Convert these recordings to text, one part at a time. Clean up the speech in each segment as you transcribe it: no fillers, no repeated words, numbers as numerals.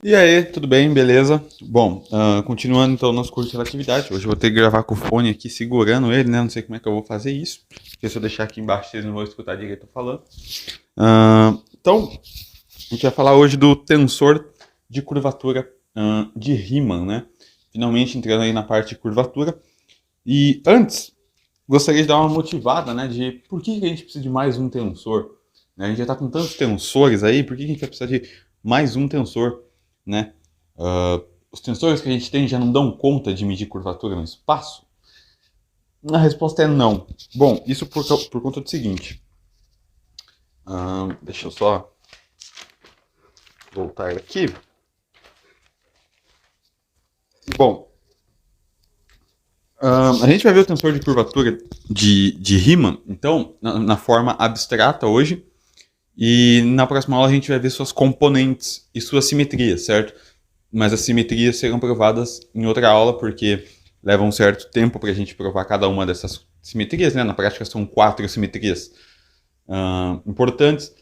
E aí, tudo bem? Beleza? Bom, continuando então o nosso curso de relatividade. Hoje eu vou ter que gravar com o fone aqui segurando ele, né? Não sei como é que eu vou fazer isso. Porque se eu deixar aqui embaixo, vocês não vão escutar direito eu falando. Então, a gente vai falar hoje do tensor de curvatura de Riemann, né? Finalmente entrando aí na parte de curvatura. E antes, gostaria de dar uma motivada, né? De por que a gente precisa de mais um tensor? Né? A gente já está com tantos tensores aí, por que a gente vai precisar de mais um tensor? Né? Os tensores que a gente tem já não dão conta de medir curvatura no espaço? A resposta é não. Bom, isso por conta do seguinte. Deixa eu só voltar aqui. Bom, a gente vai ver o tensor de curvatura de Riemann, então, na forma abstrata hoje. E na próxima aula a gente vai ver suas componentes e suas simetrias, certo? Mas as simetrias serão provadas em outra aula, porque leva um certo tempo para a gente provar cada uma dessas simetrias, né? Na prática são 4 simetrias importantes.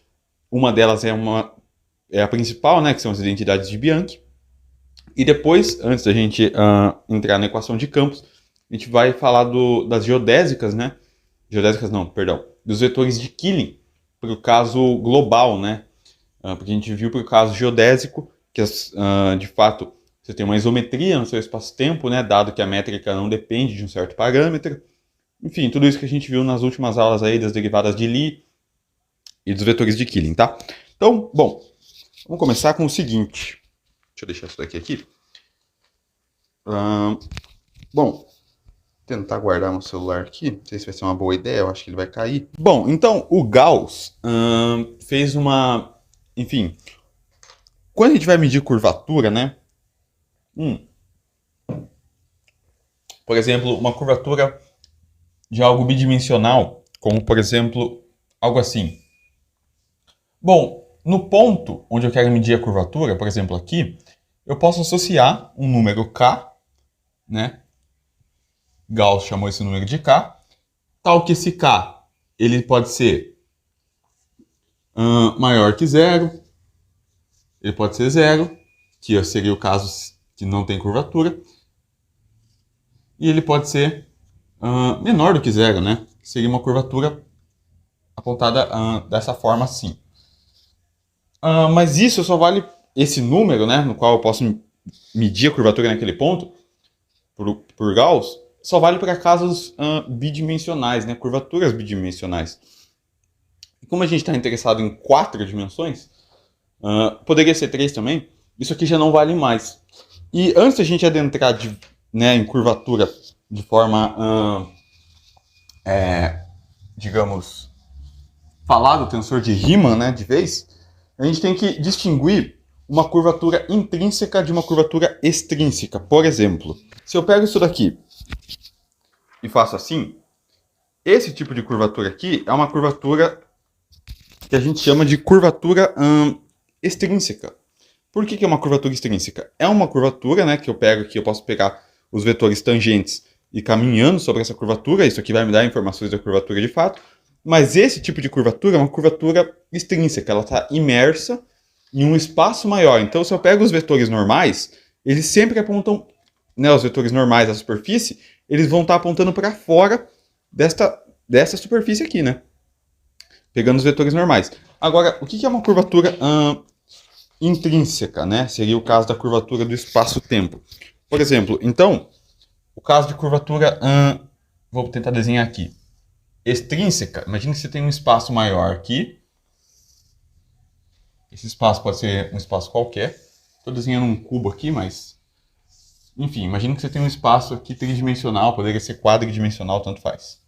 Uma delas é a principal, né? Que são as identidades de Bianchi. E depois, antes da gente entrar na equação de campos, a gente vai falar das geodésicas, né? Geodésicas não, perdão. Dos vetores de Killing, para o caso global, né? Porque a gente viu para o caso geodésico que, de fato, você tem uma isometria no seu espaço-tempo, né? Dado que a métrica não depende de um certo parâmetro. Enfim, tudo isso que a gente viu nas últimas aulas aí das derivadas de Lie e dos vetores de Killing, tá? Então, bom, vamos começar com o seguinte. Deixa eu deixar isso daqui aqui. Bom, tentar guardar meu celular aqui. Não sei se vai ser uma boa ideia, eu acho que ele vai cair. Bom, então o Gauss fez uma. Enfim, quando a gente vai medir curvatura, né? Por exemplo, uma curvatura de algo bidimensional, como por exemplo, algo assim. Bom, no ponto onde eu quero medir a curvatura, por exemplo aqui, eu posso associar um número k, né? Gauss chamou esse número de k, tal que esse k ele pode ser maior que zero, ele pode ser zero, que seria o caso que não tem curvatura, e ele pode ser menor do que zero, né? Seria uma curvatura apontada dessa forma assim. Mas isso só vale, esse número, né, no qual eu posso medir a curvatura naquele ponto, por Gauss, só vale para casos bidimensionais, né, curvaturas bidimensionais. E como a gente está interessado em 4 dimensões, poderia ser 3 também, isso aqui já não vale mais. E antes da gente adentrar em curvatura de forma, digamos, falar do tensor de Riemann, né, de vez, a gente tem que distinguir uma curvatura intrínseca de uma curvatura extrínseca. Por exemplo, se eu pego isso daqui e faço assim, esse tipo de curvatura aqui é uma curvatura que a gente chama de curvatura extrínseca. Por que é uma curvatura extrínseca? É uma curvatura, né, que eu pego aqui, eu posso pegar os vetores tangentes e caminhando sobre essa curvatura, isso aqui vai me dar informações da curvatura de fato, mas esse tipo de curvatura é uma curvatura extrínseca, ela está imersa em um espaço maior. Então, se eu pego os vetores normais, eles sempre apontam, né, os vetores normais da superfície, eles vão estar apontando para fora dessa superfície aqui, né? Pegando os vetores normais. Agora, o que é uma curvatura intrínseca, né? Seria o caso da curvatura do espaço-tempo. Por exemplo, então, o caso de curvatura, vou tentar desenhar aqui, extrínseca. Imagine que você tem um espaço maior aqui. Esse espaço pode ser um espaço qualquer. Estou desenhando um cubo aqui, mas... Enfim, imagine que você tem um espaço aqui tridimensional, poderia ser quadridimensional, tanto faz.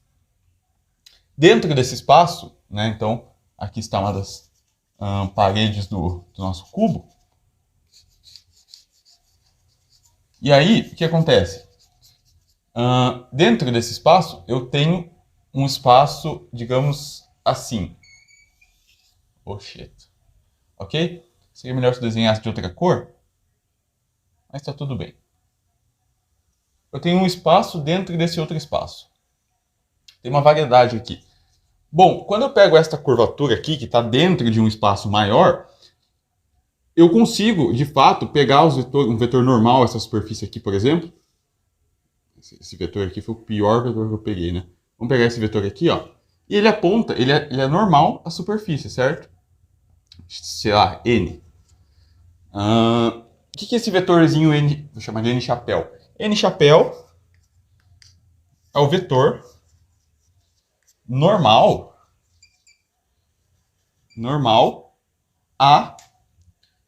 Dentro desse espaço, né, então, aqui está uma das paredes do nosso cubo. E aí, o que acontece? Dentro desse espaço, eu tenho um espaço, digamos assim. Oh, shit. Ok? Seria melhor se eu desenhasse de outra cor, mas está tudo bem. Eu tenho um espaço dentro desse outro espaço. Tem uma variedade aqui. Bom, quando eu pego esta curvatura aqui, que está dentro de um espaço maior, eu consigo, de fato, pegar um vetor normal, essa superfície aqui, por exemplo. Esse vetor aqui foi o pior vetor que eu peguei, né? Vamos pegar esse vetor aqui, ó. E ele aponta, ele é normal à superfície, certo? Sei lá, N. O que é esse vetorzinho N? Vou chamar de N chapéu. N chapéu é o vetor normal à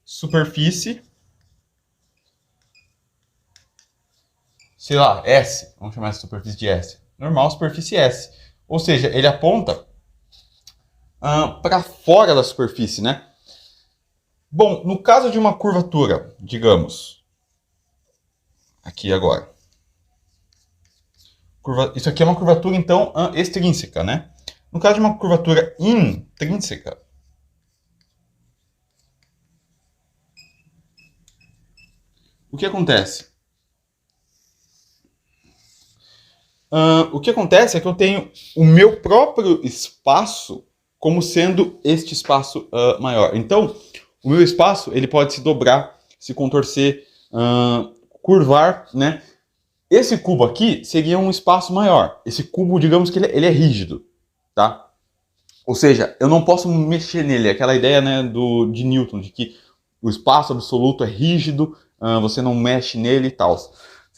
superfície, sei lá, S. Vamos chamar essa superfície de S. Normal superfície S. Ou seja, ele aponta para fora da superfície, né? Bom, no caso de uma curvatura, digamos, aqui agora. Isso aqui é uma curvatura, então, extrínseca, né? No caso de uma curvatura intrínseca, o que acontece? O que acontece é que eu tenho o meu próprio espaço como sendo este espaço maior. Então, o meu espaço ele pode se dobrar, se contorcer, curvar, né? Esse cubo aqui seria um espaço maior. Esse cubo, digamos que ele é rígido, tá? Ou seja, eu não posso mexer nele. Aquela ideia, né, de Newton, de que o espaço absoluto é rígido, você não mexe nele e tal.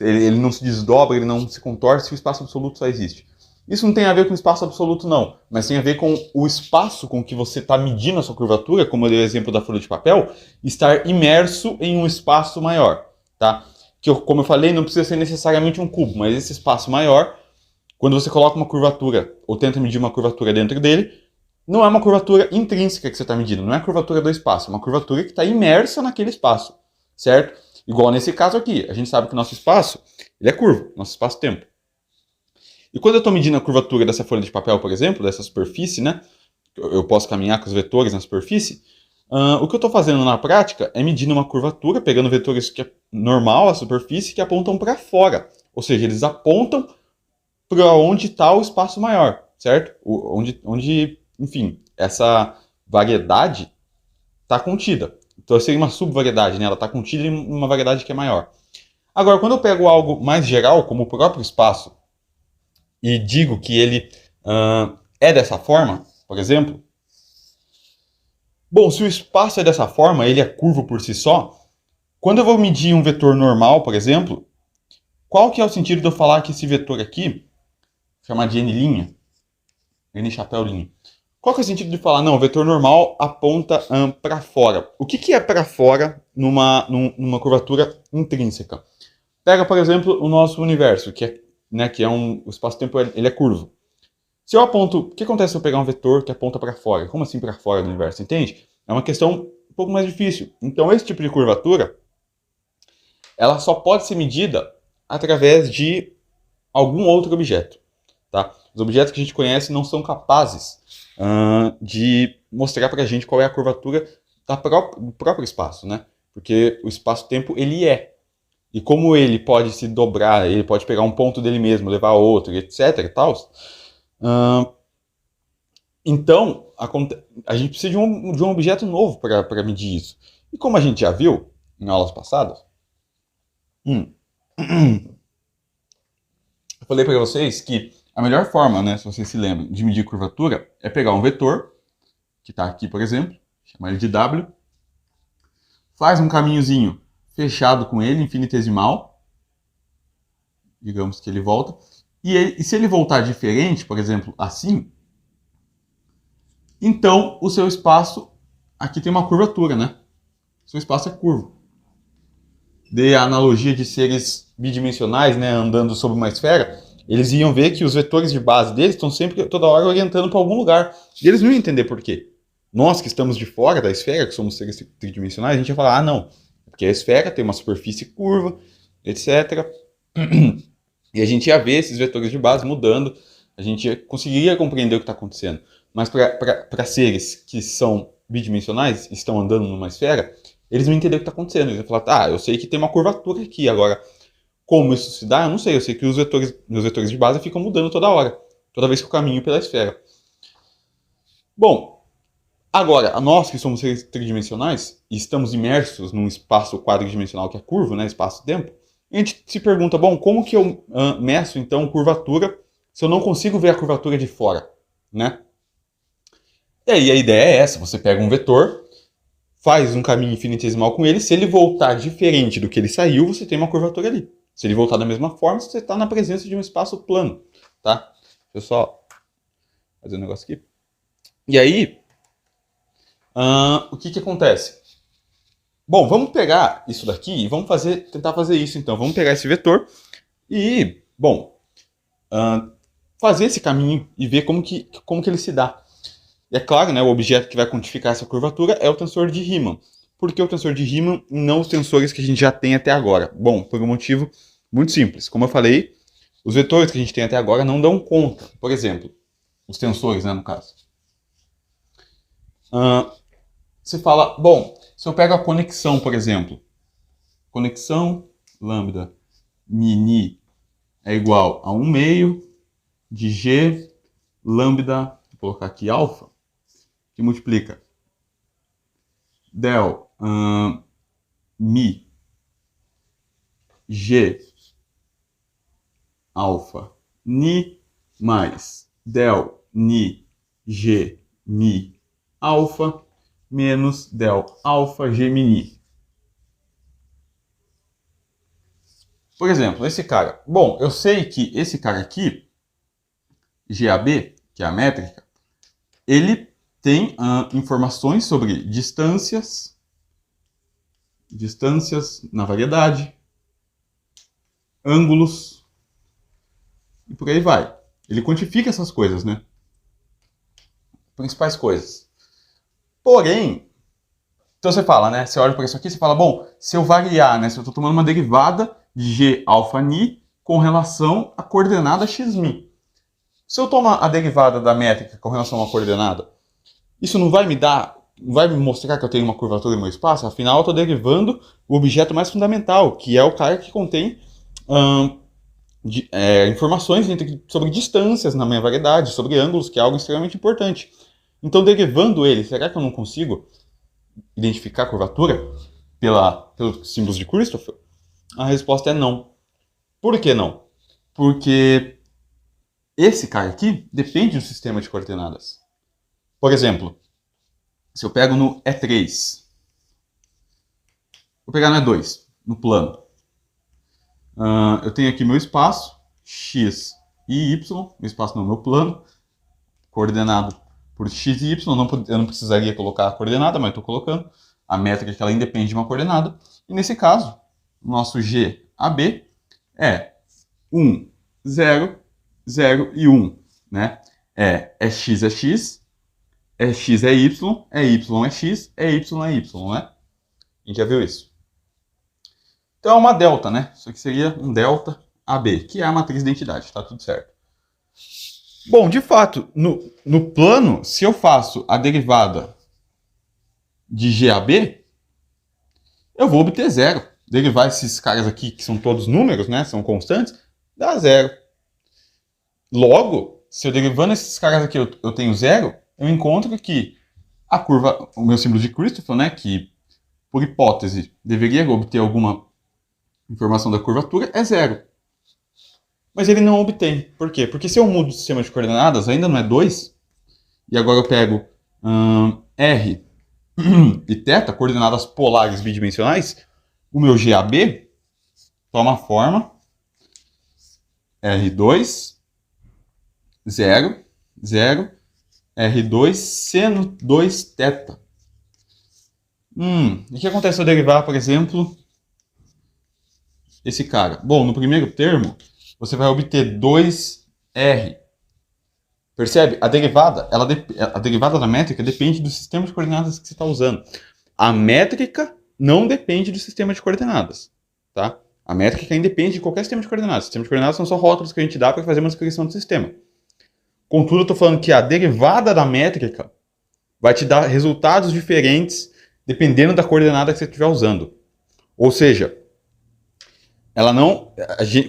Ele não se desdobra, ele não se contorce, o espaço absoluto só existe. Isso não tem a ver com o espaço absoluto, não, mas tem a ver com o espaço com que você está medindo a sua curvatura, como eu dei o exemplo da folha de papel, estar imerso em um espaço maior, tá? Que, como eu falei, não precisa ser necessariamente um cubo, mas esse espaço maior, quando você coloca uma curvatura, ou tenta medir uma curvatura dentro dele, não é uma curvatura intrínseca que você está medindo, não é a curvatura do espaço, é uma curvatura que está imersa naquele espaço, certo? Igual nesse caso aqui, a gente sabe que o nosso espaço ele é curvo, nosso espaço-tempo. E quando eu estou medindo a curvatura dessa folha de papel, por exemplo, dessa superfície, né? Eu posso caminhar com os vetores na superfície. O que eu estou fazendo na prática é medindo uma curvatura, pegando vetores que é normal à superfície, que apontam para fora. Ou seja, eles apontam para onde está o espaço maior, certo? Onde, enfim, essa variedade está contida. Então seria uma subvariedade, né? Ela está contida em uma variedade que é maior. Agora, quando eu pego algo mais geral, como o próprio espaço, e digo que ele é dessa forma, por exemplo, bom, se o espaço é dessa forma, ele é curvo por si só, quando eu vou medir um vetor normal, por exemplo, qual que é o sentido de eu falar que esse vetor aqui, vou chamar de N', N chapéu linha, qual que é o sentido de falar, não, o vetor normal aponta para fora? O que é para fora numa curvatura intrínseca? Pega, por exemplo, o nosso universo, que é o espaço-tempo, ele é curvo. Se eu aponto, o que acontece se eu pegar um vetor que aponta para fora? Como assim para fora do universo? Entende? É uma questão um pouco mais difícil. Então, esse tipo de curvatura, ela só pode ser medida através de algum outro objeto. Tá? Os objetos que a gente conhece não são capazes de mostrar para a gente qual é a curvatura do próprio espaço, né? Porque o espaço-tempo, ele é. E como ele pode se dobrar, ele pode pegar um ponto dele mesmo, levar a outro, etc. e tal. Então, a gente precisa de um objeto novo para medir isso. E como a gente já viu em aulas passadas, eu falei para vocês que a melhor forma, né, se vocês se lembram, de medir curvatura é pegar um vetor, que está aqui, por exemplo, chamar ele de W, faz um caminhozinho fechado com ele, infinitesimal, digamos que ele volta, e se ele voltar diferente, por exemplo, assim, então o seu espaço, aqui tem uma curvatura, né? O seu espaço é curvo. Dei a analogia de seres bidimensionais, né, andando sobre uma esfera, eles iam ver que os vetores de base deles estão sempre, toda hora, orientando para algum lugar. E eles não iam entender por quê. Nós que estamos de fora da esfera, que somos seres tridimensionais, a gente ia falar, não, porque a esfera tem uma superfície curva, etc. E a gente ia ver esses vetores de base mudando, a gente conseguiria compreender o que está acontecendo. Mas para seres que são bidimensionais, estão andando numa esfera, eles não entenderam o que está acontecendo. Eles vão falar, eu sei que tem uma curvatura aqui, agora como isso se dá, eu não sei. Eu sei que meus vetores de base ficam mudando toda hora, toda vez que eu caminho pela esfera. Bom, Agora, nós que somos seres tridimensionais e estamos imersos num espaço quadridimensional que é curvo, né, espaço-tempo, a gente se pergunta, bom, como que eu meço então curvatura se eu não consigo ver a curvatura de fora, né? E aí a ideia é essa, você pega um vetor, faz um caminho infinitesimal com ele, se ele voltar diferente do que ele saiu, você tem uma curvatura ali. Se ele voltar da mesma forma, você está na presença de um espaço plano, tá? Deixa eu só fazer um negócio aqui. E aí, o que acontece? Bom, vamos pegar isso daqui e vamos tentar fazer isso então. Vamos pegar esse vetor e, bom, fazer esse caminho e ver como que ele se dá. E é claro, né, o objeto que vai quantificar essa curvatura é o tensor de Riemann. Por que o tensor de Riemann e não os tensores que a gente já tem até agora? Bom, por um motivo muito simples. Como eu falei, os vetores que a gente tem até agora não dão conta. Por exemplo, os tensores, né, no caso. Você fala, bom, se eu pego a conexão, por exemplo, conexão lambda mini é igual a 1 meio de G lambda, vou colocar aqui alfa, que multiplica del mi G alfa ni mais del ni G mi alfa menos del alfa G mini. Por exemplo, esse cara. Bom, eu sei que esse cara aqui, GAB, que é a métrica, ele tem informações sobre distâncias na variedade, ângulos, e por aí vai. Ele quantifica essas coisas, né? Principais coisas. Porém, então você fala, né? Você olha para isso aqui e você fala, bom, se eu variar, né? Se eu estou tomando uma derivada de G alfa ni com relação à coordenada xmi. Se eu tomar a derivada da métrica com relação a uma coordenada, isso não vai me mostrar que eu tenho uma curvatura no meu espaço? Afinal, eu estou derivando o objeto mais fundamental, que é o cara que contém informações sobre distâncias na minha variedade, sobre ângulos, que é algo extremamente importante. Então, derivando ele, será que eu não consigo identificar a curvatura pelos símbolos de Christoffel? A resposta é não. Por que não? Porque esse cara aqui depende do sistema de coordenadas. Por exemplo, se eu pego no E3, vou pegar no E2, no plano. Eu tenho aqui meu espaço, x e y, meu espaço no meu plano, coordenado por x e y, eu não precisaria colocar a coordenada, mas estou colocando. A métrica que ela independe de uma coordenada. E nesse caso, o nosso GAB é 1, 0, 0 e 1. Né? É x, é y é x, é y é x, é y, né? A gente já viu isso. Então é uma delta, né? Isso aqui seria um delta AB, que é a matriz de identidade, tá tudo certo. Bom, de fato, no plano, se eu faço a derivada de GAB, eu vou obter zero. Derivar esses caras aqui, que são todos números, né? São constantes, dá zero. Logo, se eu derivando esses caras aqui eu tenho zero, eu encontro que a curva, o meu símbolo de Christoffel, né? Que, por hipótese, deveria obter alguma informação da curvatura, é zero. Mas ele não obtém. Por quê? Porque se eu mudo o sistema de coordenadas, ainda não é 2, e agora eu pego R e θ, coordenadas polares bidimensionais, o meu GAB toma a forma R2, 0, 0, R2, seno 2 θ. E o que acontece se eu derivar, por exemplo, esse cara? Bom, no primeiro termo, você vai obter 2R. Percebe? A derivada da métrica depende do sistema de coordenadas que você está usando. A métrica não depende do sistema de coordenadas. Tá? A métrica independe de qualquer sistema de coordenadas. Sistemas de coordenadas são só rótulos que a gente dá para fazer uma descrição do sistema. Contudo, eu estou falando que a derivada da métrica vai te dar resultados diferentes dependendo da coordenada que você estiver usando. Ou seja,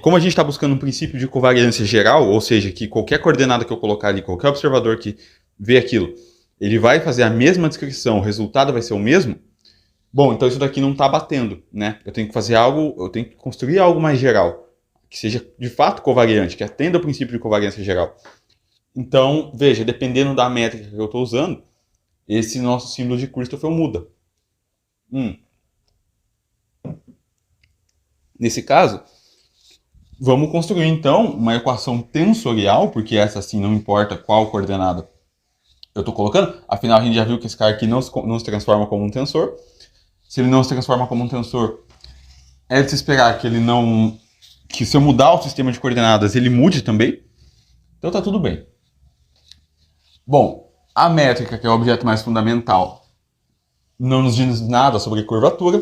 como a gente está buscando um princípio de covariância geral, ou seja, que qualquer coordenada que eu colocar ali, qualquer observador que vê aquilo, ele vai fazer a mesma descrição, o resultado vai ser o mesmo, bom, então isso daqui não está batendo, né? Eu tenho que fazer algo, eu tenho que construir algo mais geral, que seja de fato covariante, que atenda ao princípio de covariância geral. Então, veja, dependendo da métrica que eu estou usando, esse nosso símbolo de Christoffel muda. Nesse caso, vamos construir então uma equação tensorial, porque essa sim não importa qual coordenada eu estou colocando, afinal a gente já viu que esse cara aqui não se transforma como um tensor. Se ele não se transforma como um tensor, é de se esperar que ele não... que se eu mudar o sistema de coordenadas, ele mude também. Então tá tudo bem. Bom, a métrica, que é o objeto mais fundamental, não nos diz nada sobre curvatura.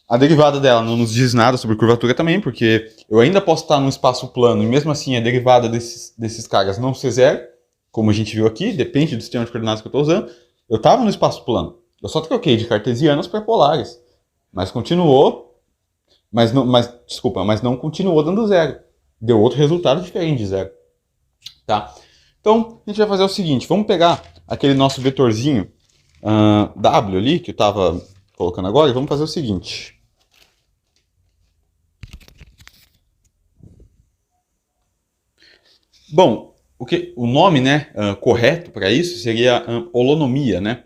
A derivada dela não nos diz nada sobre curvatura também, porque eu ainda posso estar num espaço plano e mesmo assim a derivada desses caras não ser zero, como a gente viu aqui, depende do sistema de coordenadas que eu estou usando. Eu estava no espaço plano. Eu só troquei de cartesianas para polares. Mas continuou. Mas não continuou dando zero. Deu outro resultado diferente de zero. Tá? Então, a gente vai fazer o seguinte. Vamos pegar aquele nosso vetorzinho W ali, que eu estava colocando agora, e vamos fazer o seguinte. Bom, o nome, né, correto para isso seria holonomia, né?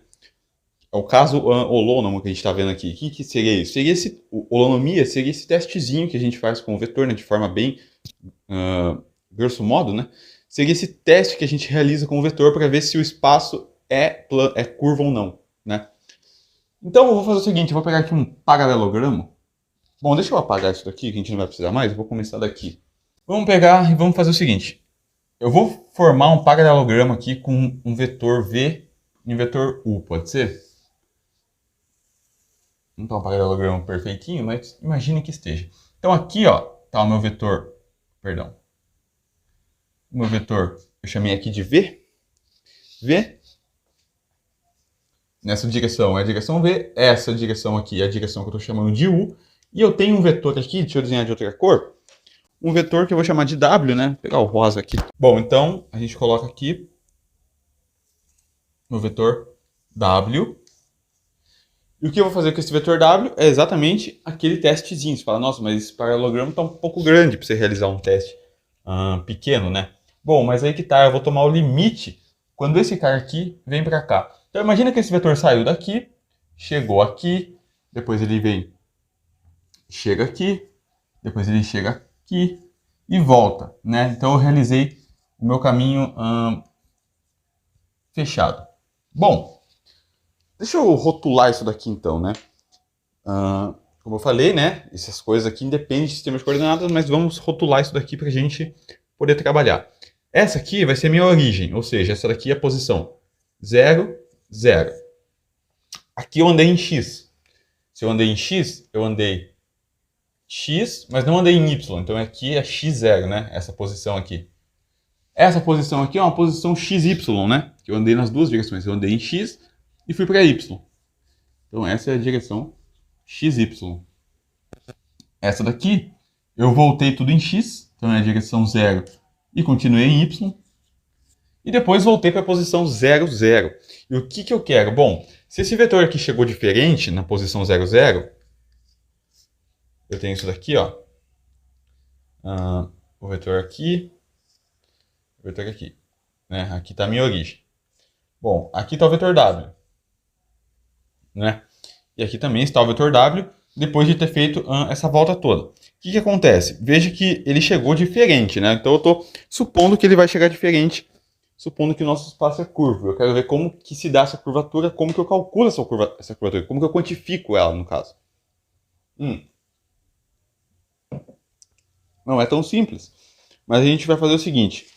É o caso holônomo que a gente está vendo aqui. O que seria isso? Holonomia seria esse testezinho que a gente faz com o vetor, né, de forma bem grosso modo, né? Seria esse teste que a gente realiza com o vetor para ver se o espaço é curvo ou não, né? Então eu vou fazer o seguinte, eu vou pegar aqui um paralelogramo. Bom, deixa eu apagar isso daqui, que a gente não vai precisar mais, eu vou começar daqui. Vamos pegar e vamos fazer o seguinte. Eu vou formar um paralelogramo aqui com um vetor V e um vetor U, pode ser? Não está um paralelogramo perfeitinho, mas imagine que esteja. Então aqui, ó, está o meu vetor, perdão. O meu vetor eu chamei aqui de V. V. Nessa direção é a direção V. Essa direção aqui é a direção que eu estou chamando de U. E eu tenho um vetor aqui, deixa eu desenhar de outra cor. Um vetor que eu vou chamar de W, né? Vou pegar o rosa aqui. Bom, então a gente coloca aqui no vetor W. E o que eu vou fazer com esse vetor W é exatamente aquele testezinho. Você fala, nossa, mas esse paralelogramo está um pouco grande para você realizar um teste pequeno, né? Bom, mas aí que tá, eu vou tomar o limite quando esse cara aqui vem para cá. Então imagina que esse vetor saiu daqui, chegou aqui, depois ele chega aqui, depois ele chega aqui e volta, né? Então eu realizei o meu caminho fechado. Bom, deixa eu rotular isso daqui então, né? Como eu falei, né? Essas coisas aqui independem de sistema de coordenadas, mas vamos rotular isso daqui para a gente poder trabalhar. Essa aqui vai ser a minha origem, ou seja, essa daqui é a posição 0, 0. Aqui eu andei em x. Se eu andei em x, eu andei x, mas não andei em y. Então aqui é x0, né? Essa posição aqui. Essa posição aqui é uma posição xy, né? Que eu andei nas duas direções. Eu andei em x e fui para y. Então essa é a direção xy. Essa daqui, eu voltei tudo em x, então é a direção 0 e continuei em y. E depois voltei para a posição 0, 0. E o que eu quero? Bom, se esse vetor aqui chegou diferente na posição 0, 0, eu tenho isso daqui, ó. O vetor aqui, o vetor aqui. Né? Aqui está a minha origem. Bom, aqui está o vetor W. Né? E aqui também está o vetor W, depois de ter feito essa volta toda. O que acontece? Veja que ele chegou diferente, né? Então eu estou supondo que ele vai chegar diferente, supondo que o nosso espaço é curvo. Eu quero ver como que se dá essa curvatura, como que eu calculo essa curvatura, como que eu quantifico ela, no caso. Não é tão simples. Mas a gente vai fazer o seguinte.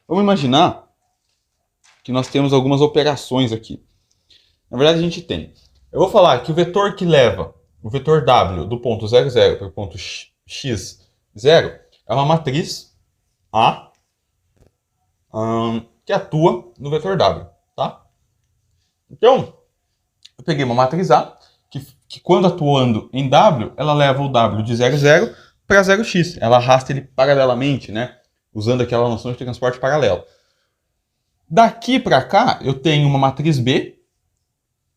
Vamos imaginar que nós temos algumas operações aqui. Na verdade, a gente tem. Eu vou falar que o vetor que leva o vetor W do ponto 0, 0 para o ponto x, 0 é uma matriz A que atua no vetor W. Tá? Então, eu peguei uma matriz A que quando atuando em W, ela leva o W de 0, 0 para 0x. Ela arrasta ele paralelamente, né? Usando aquela noção de transporte paralelo. Daqui para cá, eu tenho uma matriz B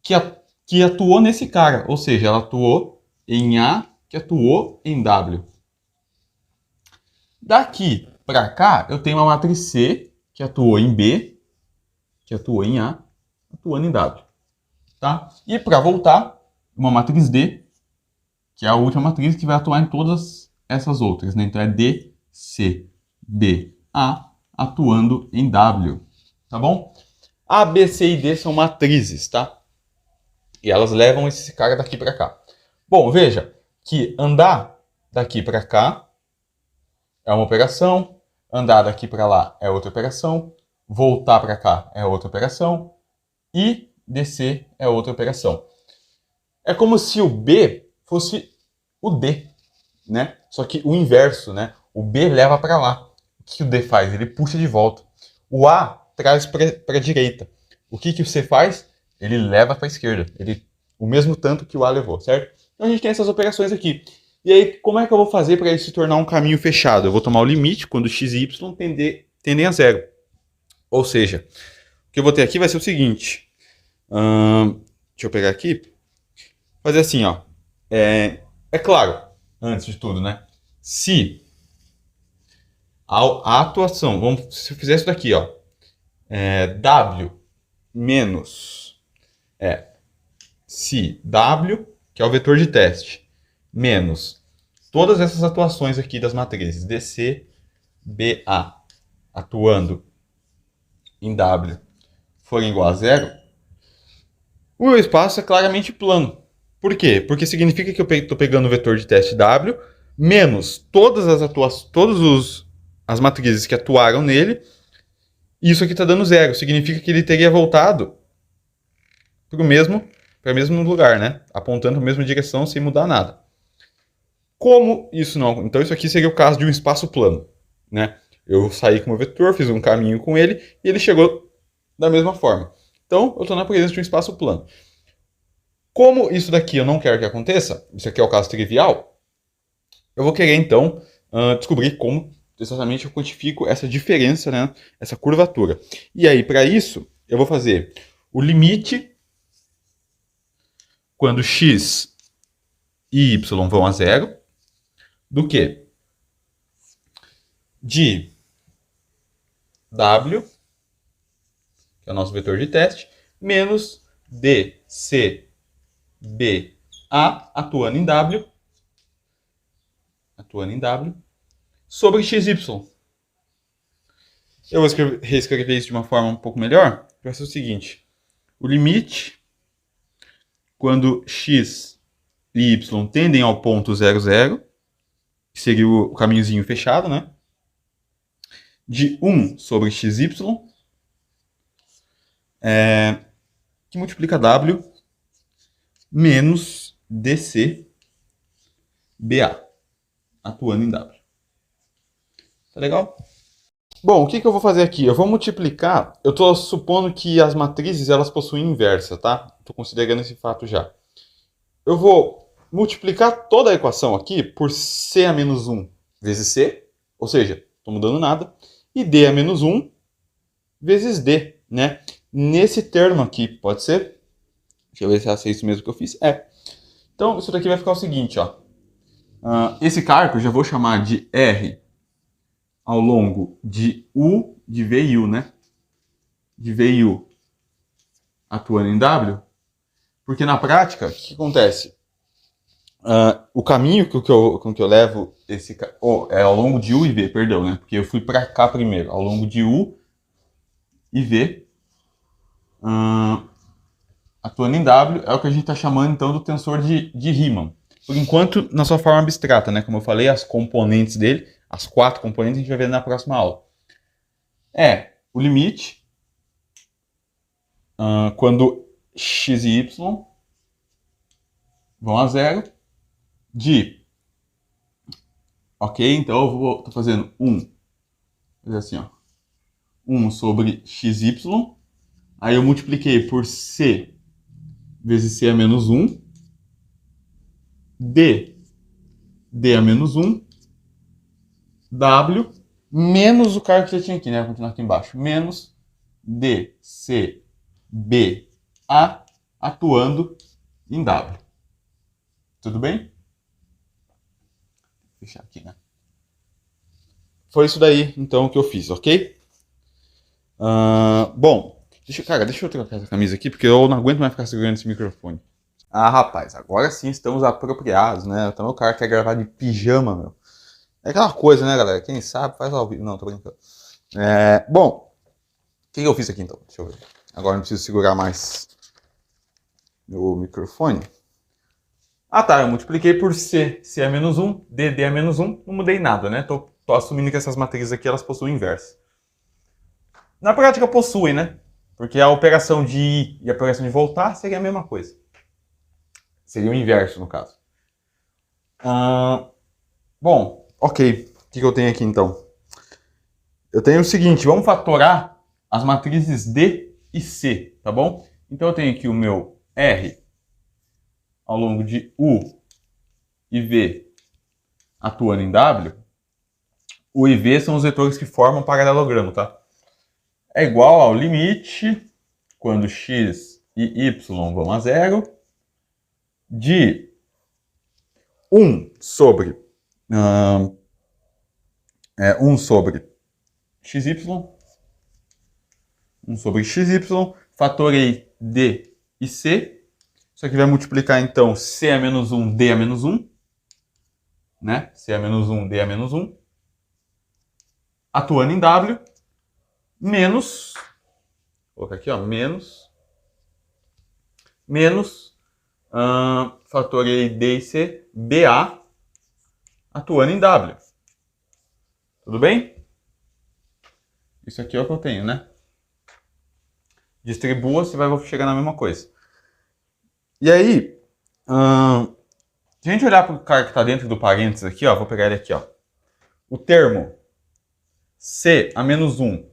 que atuou nesse cara. Ou seja, ela atuou em A, que atuou em W. Daqui para cá, eu tenho uma matriz C, que atuou em B, que atuou em A, atuando em W. Tá? E para voltar, uma matriz D, que é a última matriz que vai atuar em todas essas outras. Né? Então é D, C, B, A, atuando em W. Tá bom? A, B, C e D são matrizes, tá? E elas levam esse cara daqui para cá. Bom, veja que andar daqui para cá é uma operação, andar daqui para lá é outra operação, voltar para cá é outra operação e descer é outra operação. É como se o B fosse o D, né? Só que o inverso, né? O B leva para lá. O que o D faz? Ele puxa de volta. O A traz para a direita. O que o C faz? Ele leva para a esquerda. O mesmo tanto que o A levou, certo? Então a gente tem essas operações aqui. E aí, como é que eu vou fazer para isso se tornar um caminho fechado? Eu vou tomar o limite quando x e y tendem a zero. Ou seja, o que eu vou ter aqui vai ser o seguinte. Deixa eu pegar aqui. Fazer assim, ó. É claro, antes de tudo, né? Se a atuação, se eu fizer isso daqui, ó. W menos se W, que é o vetor de teste, menos todas essas atuações aqui das matrizes DC, BA, atuando em W, forem igual a zero, o meu espaço é claramente plano. Por quê? Porque significa que eu estou pegando o vetor de teste W, menos todas as as matrizes que atuaram nele, e isso aqui está dando zero. Significa que ele teria voltado para o mesmo lugar, né? Apontando para a mesma direção sem mudar nada. Como isso não... Então isso aqui seria o caso de um espaço plano, né? Eu saí com o vetor, fiz um caminho com ele, e ele chegou da mesma forma. Então, eu estou na presença de um espaço plano. Como isso daqui eu não quero que aconteça, isso aqui é o caso trivial, eu vou querer, então, descobrir como exatamente eu quantifico essa diferença, né? Essa curvatura. E aí, para isso, eu vou fazer o limite quando x e y vão a zero, do que? De W, que é o nosso vetor de teste, menos dc BA atuando em W, sobre XY. Eu vou reescrever isso de uma forma um pouco melhor. Vai ser o seguinte: o limite, quando x e y tendem ao ponto 0, 0, que seria o caminhozinho fechado, né? De 1 sobre xy, que multiplica W, menos dc BA, atuando em W. Tá legal? Bom, o que eu vou fazer aqui? Eu vou multiplicar... Eu estou supondo que as matrizes elas possuem inversa, tá? Estou considerando esse fato já. Eu vou multiplicar toda a equação aqui por C a menos 1 vezes C, ou seja, estou mudando nada, e D a menos 1 vezes D, né? Nesse termo aqui, pode ser? Deixa eu ver se é isso mesmo que eu fiz. Então, isso daqui vai ficar o seguinte, ó. Esse cargo eu já vou chamar de R ao longo de U de V e U, né? De V e U atuando em W. Porque na prática, o que acontece? O caminho com que eu levo é ao longo de U e V, perdão, né? Porque eu fui para cá primeiro. Ao longo de U e V atuando em W é o que a gente está chamando então do tensor de Riemann. Por enquanto, na sua forma abstrata, né? Como eu falei, as componentes dele, as 4 componentes, a gente vai ver na próxima aula. O limite quando x e y vão a zero de... Ok? Então eu estou fazendo 1. Fazer assim, ó. 1 sobre xy. Aí eu multipliquei por c vezes c a menos 1. D a menos 1. W menos o cara que já tinha aqui, né? Vou continuar aqui embaixo. Menos DCBA atuando em W. Tudo bem? Vou fechar aqui, né? Foi isso daí, então, que eu fiz, ok? Bom, deixa eu trocar essa camisa aqui, porque eu não aguento mais ficar segurando esse microfone. Ah, rapaz, agora sim estamos apropriados, né? Então o cara quer gravar de pijama, meu. É aquela coisa, né, galera? Quem sabe faz ao vivo. Não, tô brincando. Bom, o que eu fiz aqui então? Deixa eu ver. Agora não preciso segurar mais meu microfone. Ah tá, eu multipliquei por C. C é menos 1, D é menos 1. Não mudei nada, né? Tô assumindo que essas matrizes aqui elas possuem inverso. Na prática possuem, né? Porque a operação de ir e a operação de voltar seria a mesma coisa. Seria o inverso, no caso. Bom, ok. O que eu tenho aqui, então? Eu tenho o seguinte, vamos fatorar as matrizes D e C, tá bom? Então eu tenho aqui o meu R ao longo de U e V atuando em W. U e V são os vetores que formam o paralelogramo, tá? É igual ao limite, quando x e y vão a zero, de 1 sobre 1 sobre xy, 1 sobre xy, fatorei d e c. Isso aqui vai multiplicar, então, c a menos 1, d a menos 1. Né? C a menos 1, d a menos 1. Atuando em w, menos, vou colocar aqui, ó, menos, fatorei d e c, ba, atuando em w. Tudo bem? Isso aqui é o que eu tenho, né? Distribua, você vai chegar na mesma coisa. E aí, se a gente olhar para o cara que está dentro do parênteses aqui, ó, vou pegar ele aqui, ó. O termo C a menos 1,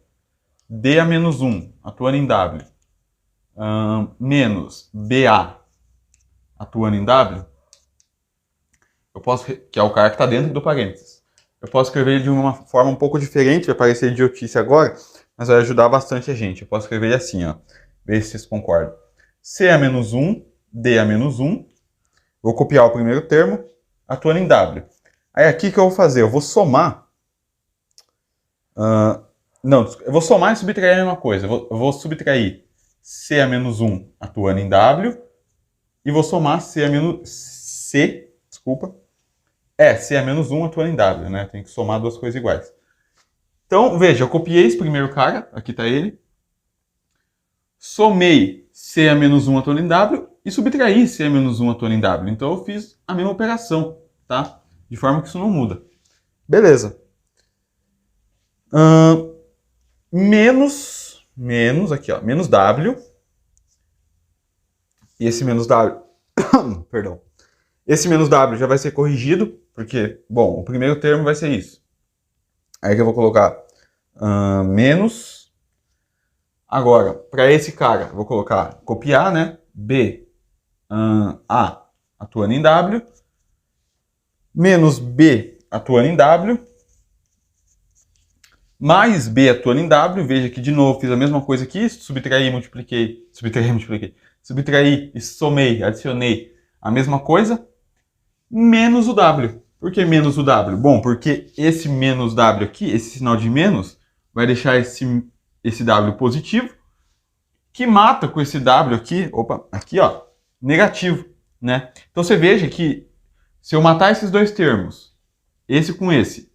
D a menos 1, atuando em W, menos BA, atuando em W, eu posso, que é o cara que está dentro do parênteses. Eu posso escrever ele de uma forma um pouco diferente, vai parecer idiotice agora, mas vai ajudar bastante a gente. Eu posso escrever ele assim, ó. Ver se vocês concordam. C a menos 1, D a menos 1. Vou copiar o primeiro termo, atuando em W. Aí aqui o que eu vou fazer? Eu vou somar. Não, eu vou somar e subtrair a mesma coisa. Eu vou subtrair C a menos 1 atuando em W. E vou somar C a menos... C a menos 1 atuando em W, né? Tem que somar duas coisas iguais. Então, veja, eu copiei esse primeiro cara, aqui está ele. Somei C a menos 1 atuando em W e subtraí C a menos 1 atuando em W. Então eu fiz a mesma operação, tá? De forma que isso não muda. Beleza. Menos aqui, ó, menos W. E esse menos W, perdão. Esse menos W já vai ser corrigido, porque, bom, o primeiro termo vai ser isso. Aí que eu vou colocar menos. Agora, para esse cara, eu vou colocar copiar, né? B, A atuando em W. Menos B atuando em W. Mais B atuando em W. Veja que, de novo, fiz a mesma coisa aqui. Subtraí, multipliquei. Subtraí e somei, adicionei a mesma coisa. Menos o W. Por que menos o W? Bom, porque esse menos W aqui, esse sinal de menos, vai deixar esse W positivo, que mata com esse W aqui, aqui, ó, negativo, né? Então você veja que se eu matar esses dois termos, esse com esse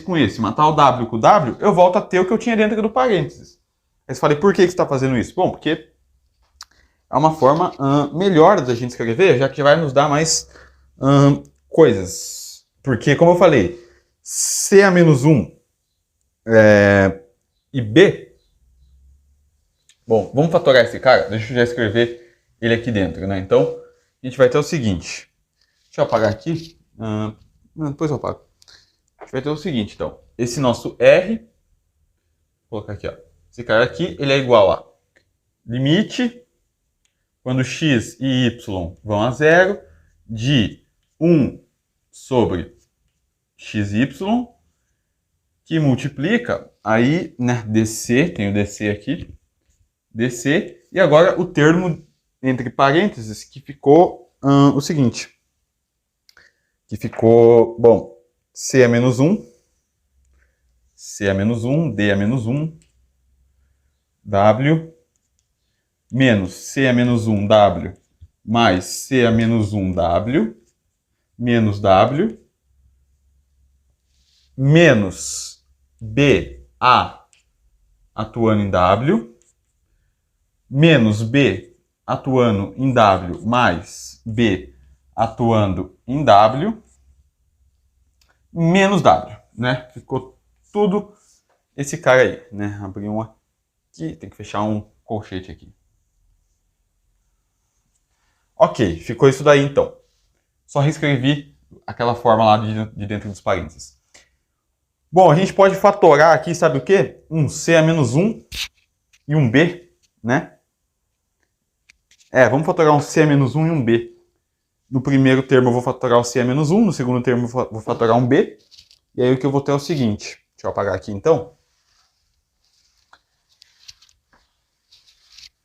com esse, matar o W com o W, eu volto a ter o que eu tinha dentro do parênteses. Aí você fala, por que você está fazendo isso? Bom, porque é uma forma melhor da gente escrever, já que vai nos dar mais coisas. Porque, como eu falei, C a menos 1 e B. Bom, vamos fatorar esse cara? Deixa eu já escrever ele aqui dentro, né? Então, a gente vai ter o seguinte. Deixa eu apagar aqui. Depois eu apago. A gente vai ter o seguinte, então. Esse nosso R, vou colocar aqui, ó. Esse cara aqui, ele é igual a limite, quando x e y vão a zero, de 1 sobre xy, que multiplica, aí, né, dc, tem o dc aqui, dc. E agora o termo entre parênteses que ficou o seguinte. Que ficou, bom, c é menos 1, c é menos 1, d é menos 1, w, menos c é menos 1, w, mais c é menos 1, w, menos w, menos b, a, atuando em w, menos b, atuando em w, mais b, atuando em w, menos w, né? Ficou tudo esse cara aí, né? Abri um aqui, tem que fechar um colchete aqui. Ok, ficou isso daí então. Só reescrevi aquela forma lá de dentro dos parênteses. Bom, a gente pode fatorar aqui, sabe o quê? Um c a menos 1 e um b, né? Vamos fatorar um c a menos 1 e um b. No primeiro termo eu vou fatorar o c a menos 1, no segundo termo eu vou fatorar um b. E aí o que eu vou ter é o seguinte. Deixa eu apagar aqui então.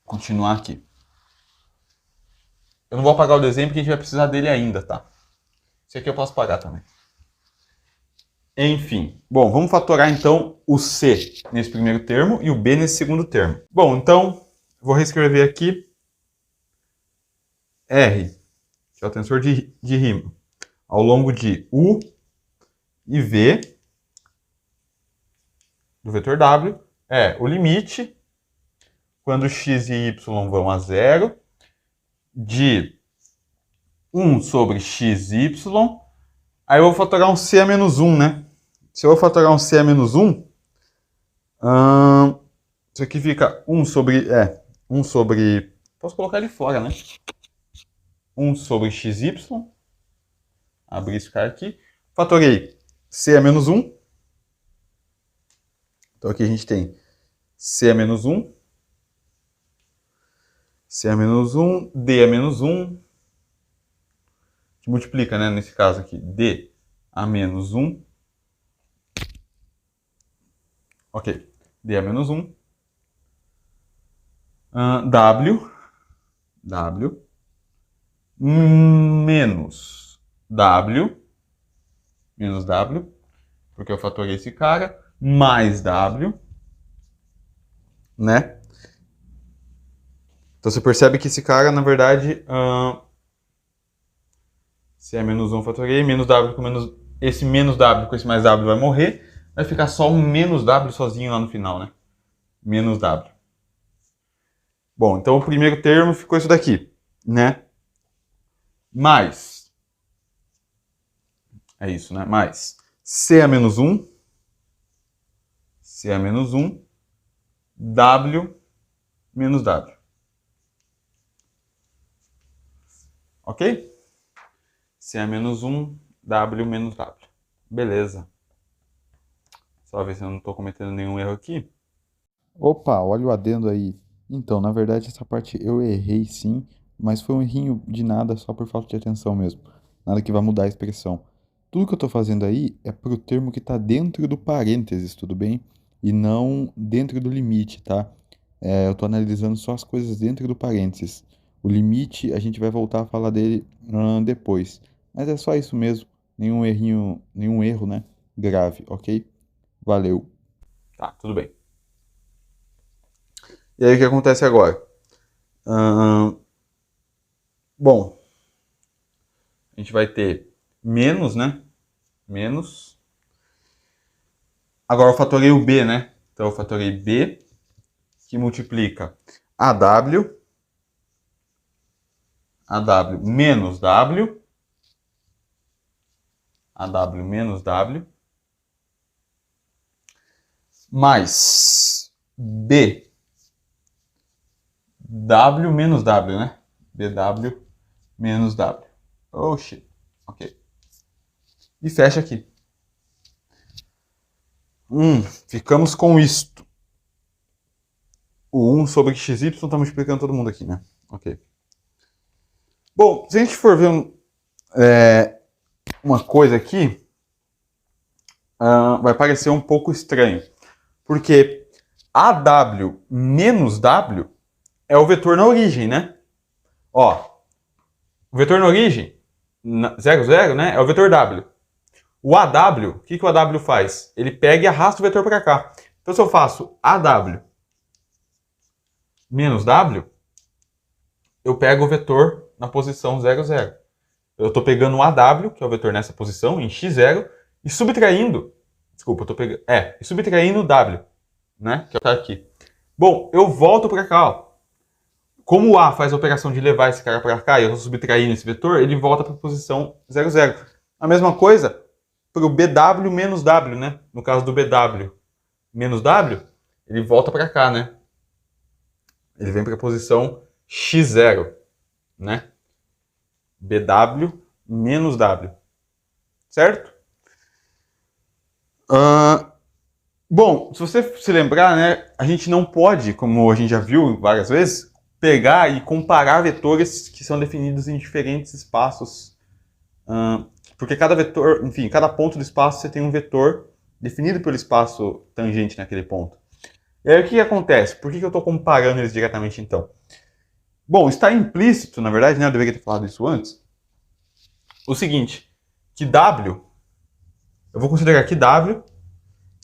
Continuar aqui. Eu não vou apagar o desenho porque a gente vai precisar dele ainda, tá? Esse aqui eu posso apagar também. Enfim. Bom, vamos fatorar então o c nesse primeiro termo e o b nesse segundo termo. Bom, então, vou reescrever aqui R, que é o tensor de Riemann, ao longo de U e V do vetor W é o limite, quando x e y vão a zero, de 1 sobre x e y. Aí eu vou fatorar um c a menos 1, né? Se eu vou fatorar um c a menos 1, isso aqui fica 1 sobre... 1 sobre... Posso colocar ele fora, né? 1 sobre xy. Abrir esse cara aqui. Fatorei c a menos 1. Então aqui a gente tem c a menos 1. C a menos 1, D a menos 1. Que multiplica, né? Nesse caso aqui, D a menos 1. Ok. D a menos 1. W. Menos W. Menos W. Porque eu fatorei esse cara. Mais W. Né? Então você percebe que esse cara, na verdade, se é menos 1 fatorei, menos W com menos... Esse menos W com esse mais W vai morrer. Vai ficar só um menos W sozinho lá no final, né? Menos W. Bom, então o primeiro termo ficou isso daqui, né? Mais. É isso, né? Mais C a menos 1. C a menos 1. W menos W. Ok? C a menos 1, W menos W. Beleza. Só ver se eu não estou cometendo nenhum erro aqui. Opa, olha o adendo aí. Então, na verdade, essa parte eu errei sim, mas foi um errinho de nada só por falta de atenção mesmo. Nada que vai mudar a expressão. Tudo que eu estou fazendo aí é pro termo que está dentro do parênteses, tudo bem? E não dentro do limite, tá? Eu estou analisando só as coisas dentro do parênteses. O limite, a gente vai voltar a falar dele depois. Mas é só isso mesmo. Nenhum errinho, nenhum erro, né? Grave, ok? Valeu. Tá, tudo bem. E aí o que acontece agora? Bom, a gente vai ter menos, né? Menos. Agora eu fatorei o B, né? Então eu fatorei B, que multiplica AW menos W, AW menos W, mais B, W menos W, né? BW menos W. Oh, shit. Ok. E fecha aqui. Ficamos com isto. O 1 sobre xy está multiplicando todo mundo aqui, né? Ok. Bom, se a gente for ver uma coisa aqui, vai parecer um pouco estranho. Porque AW menos W é o vetor na origem, né? Ó, o vetor na origem, 0, 0, né? É o vetor W. O AW, o que o AW faz? Ele pega e arrasta o vetor para cá. Então, se eu faço AW menos W, eu pego o vetor na posição 0, 0. Eu estou pegando o AW, que é o vetor nessa posição, em x0, e subtraindo... Desculpa, eu estou pegando... e subtraindo o W, né? Que está aqui. Bom, eu volto para cá, ó. Como o A faz a operação de levar esse cara para cá e eu estou subtraindo esse vetor, ele volta para a posição 0, 0. A mesma coisa para o BW menos W, né? No caso do BW menos W, ele volta para cá, né? Ele vem para a posição x0, né? BW menos W. Certo? Bom, se você se lembrar, né? A gente não pode, como a gente já viu várias vezes, pegar e comparar vetores que são definidos em diferentes espaços. Porque cada vetor, enfim, cada ponto do espaço você tem um vetor definido pelo espaço tangente naquele ponto. E aí o que acontece? Por que eu estou comparando eles diretamente então? Bom, está implícito, na verdade, né? Eu deveria ter falado isso antes. O seguinte, que W, eu vou considerar que W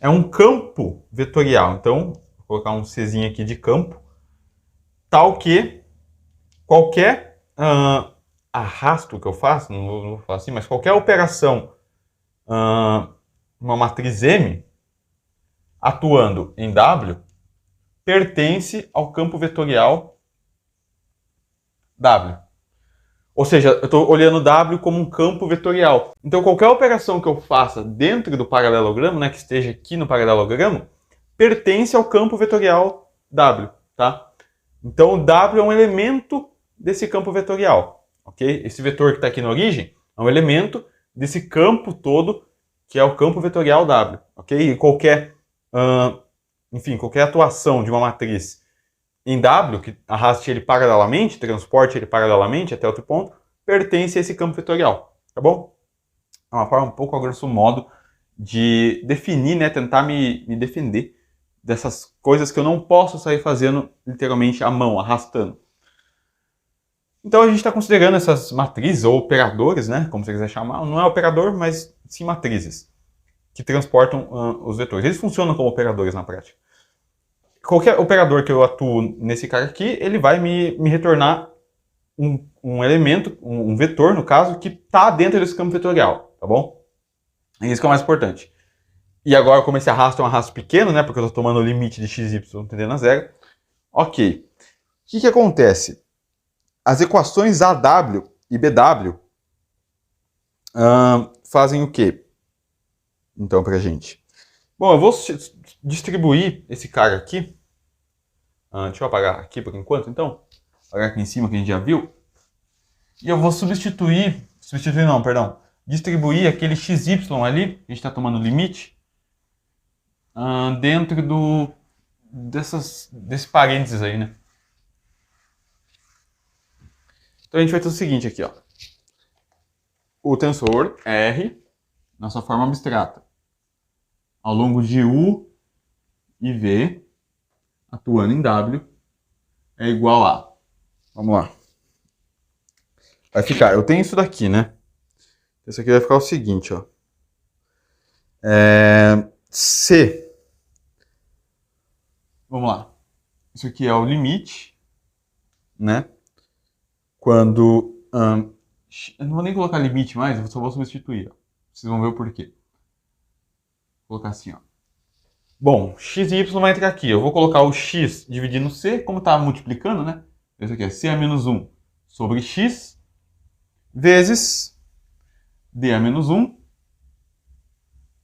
é um campo vetorial. Então, vou colocar um Czinho aqui de campo, tal que qualquer arrasto que eu faço, não vou falar assim, mas qualquer operação, uma matriz M, atuando em W, pertence ao campo vetorial W. Ou seja, eu estou olhando W como um campo vetorial. Então, qualquer operação que eu faça dentro do paralelogramo, né, que esteja aqui no paralelogramo, pertence ao campo vetorial W, tá? Então, o W é um elemento desse campo vetorial, ok? Esse vetor que está aqui na origem é um elemento desse campo todo, que é o campo vetorial W, ok? E qualquer, qualquer atuação de uma matriz em W, que arraste ele paralelamente, transporte ele paralelamente até outro ponto, pertence a esse campo vetorial, tá bom? É uma forma um pouco a grosso modo de definir, né, tentar me defender dessas coisas que eu não posso sair fazendo literalmente à mão, arrastando. Então a gente está considerando essas matrizes, ou operadores, né, como você quiser chamar, não é operador, mas sim matrizes, que transportam os vetores. Eles funcionam como operadores na prática. Qualquer operador que eu atuo nesse cara aqui, ele vai me retornar um elemento, um vetor, no caso, que está dentro desse campo vetorial, tá bom? É isso que é o mais importante. E agora, como esse arrasto é um arrasto pequeno, né, porque eu estou tomando o limite de x, y tendendo a zero, ok. O que acontece? As equações AW e BW fazem o quê? Então, pra gente. Bom, eu vou distribuir esse cara aqui. Deixa eu apagar aqui por enquanto, então. Apagar aqui em cima que a gente já viu. E eu vou distribuir aquele xy ali, a gente está tomando limite, dentro desse parênteses aí, né? Então a gente vai ter o seguinte aqui, ó. O tensor R, na sua forma abstrata, ao longo de U e V, atuando em W, é igual a... Vamos lá. Vai ficar... Eu tenho isso daqui, né? Isso aqui vai ficar o seguinte, ó. C. Vamos lá. Isso aqui é o limite, né? Quando... eu não vou nem colocar limite mais, eu só vou substituir, ó. Vocês vão ver o porquê. Vou colocar assim, ó. Bom, x e y vai entrar aqui. Eu vou colocar o x dividindo c, como está multiplicando, né? Isso aqui é c a menos 1 sobre x, vezes d a menos 1,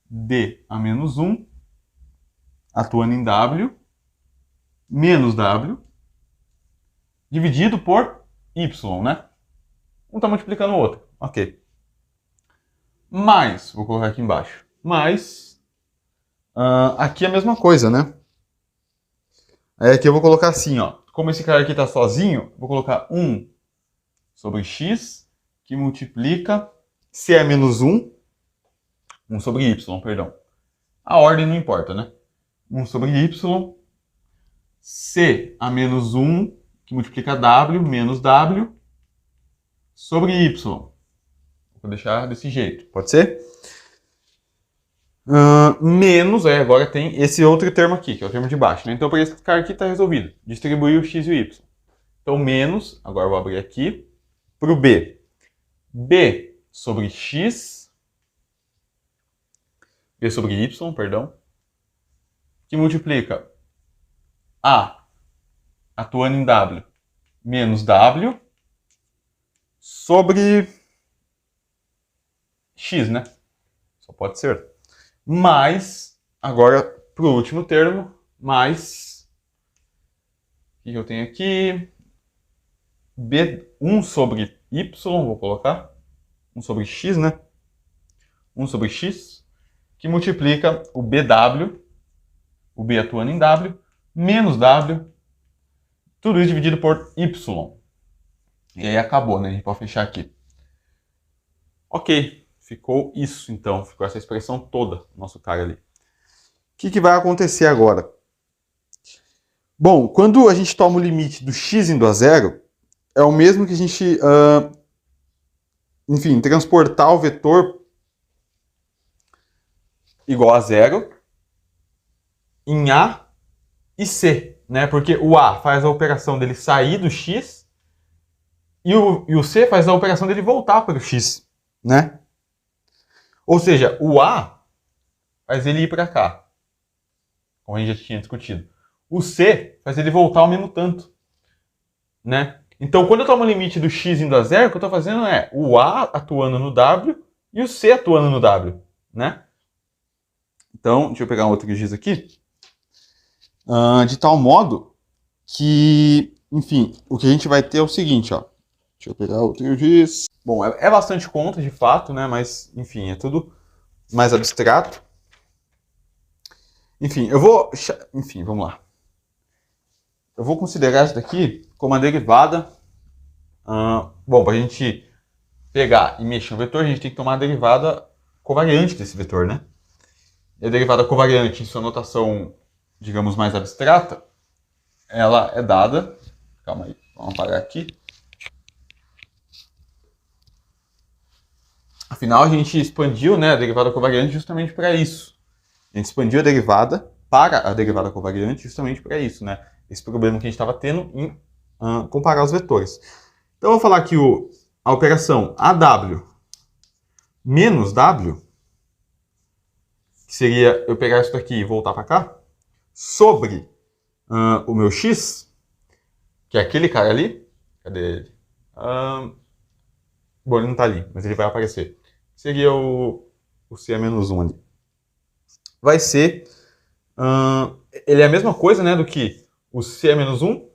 d a menos 1, atuando em w, menos w, dividido por y, né? Um está multiplicando o outro. Ok. Mais, vou colocar aqui embaixo, mais... aqui é a mesma coisa, né? Aí aqui eu vou colocar assim, ó. Como esse cara aqui está sozinho, vou colocar 1 sobre x, que multiplica c a menos 1, 1 sobre y, perdão. A ordem não importa, né? 1 sobre y, c a menos 1, que multiplica W menos W sobre Y. Vou deixar desse jeito, pode ser? Menos, agora tem esse outro termo aqui, que é o termo de baixo, né? Então, para esse cara aqui está resolvido. Distribuir o x e o y. Então, menos, agora eu vou abrir aqui, para o b. B sobre x, b sobre y, perdão, que multiplica A atuando em W menos W sobre x, né? Só pode ser. Mais, agora para o último termo, mais, o que eu tenho aqui? B1 sobre y, vou colocar, 1 sobre x, né? 1 sobre x, que multiplica o BW, o B atuando em W, menos W, tudo isso dividido por y. E aí acabou, né? A gente pode fechar aqui. Ok, ficou isso então, ficou essa expressão toda, nosso cara ali. O que vai acontecer agora? Bom, quando a gente toma o limite do x indo a zero, é o mesmo que a gente, enfim, transportar o vetor igual a zero em A e C, né? Porque o A faz a operação dele sair do x e o C faz a operação dele voltar para o x, né? Ou seja, o A faz ele ir para cá, como a gente já tinha discutido. O C faz ele voltar ao mesmo tanto, né? Então, quando eu tomo o limite do x indo a zero, o que eu estou fazendo é o A atuando no W e o C atuando no W, né? Então, deixa eu pegar um outro giz aqui. De tal modo que, enfim, o que a gente vai ter é o seguinte, ó. Deixa eu pegar outro giz. Bom, é bastante conta, de fato, né? Mas, enfim, é tudo mais abstrato. Enfim, Enfim, vamos lá. Eu vou considerar isso daqui como uma derivada. Bom, para a gente pegar e mexer no vetor, a gente tem que tomar a derivada covariante desse vetor, né? E a derivada covariante, em sua notação, digamos, mais abstrata, ela é dada... Calma aí, vamos apagar aqui. Afinal, a gente expandiu, né, a derivada covariante justamente para isso. A gente expandiu a derivada para a derivada covariante justamente para isso, né? Esse problema que a gente estava tendo em comparar os vetores. Então, eu vou falar que a operação AW menos W, que seria eu pegar isso daqui e voltar para cá, sobre o meu x, que é aquele cara ali. Cadê ele? Bom, ele não está ali, mas ele vai aparecer. Seria o C a menos 1 ali. Vai ser... ele é a mesma coisa, né, do que o C a menos 1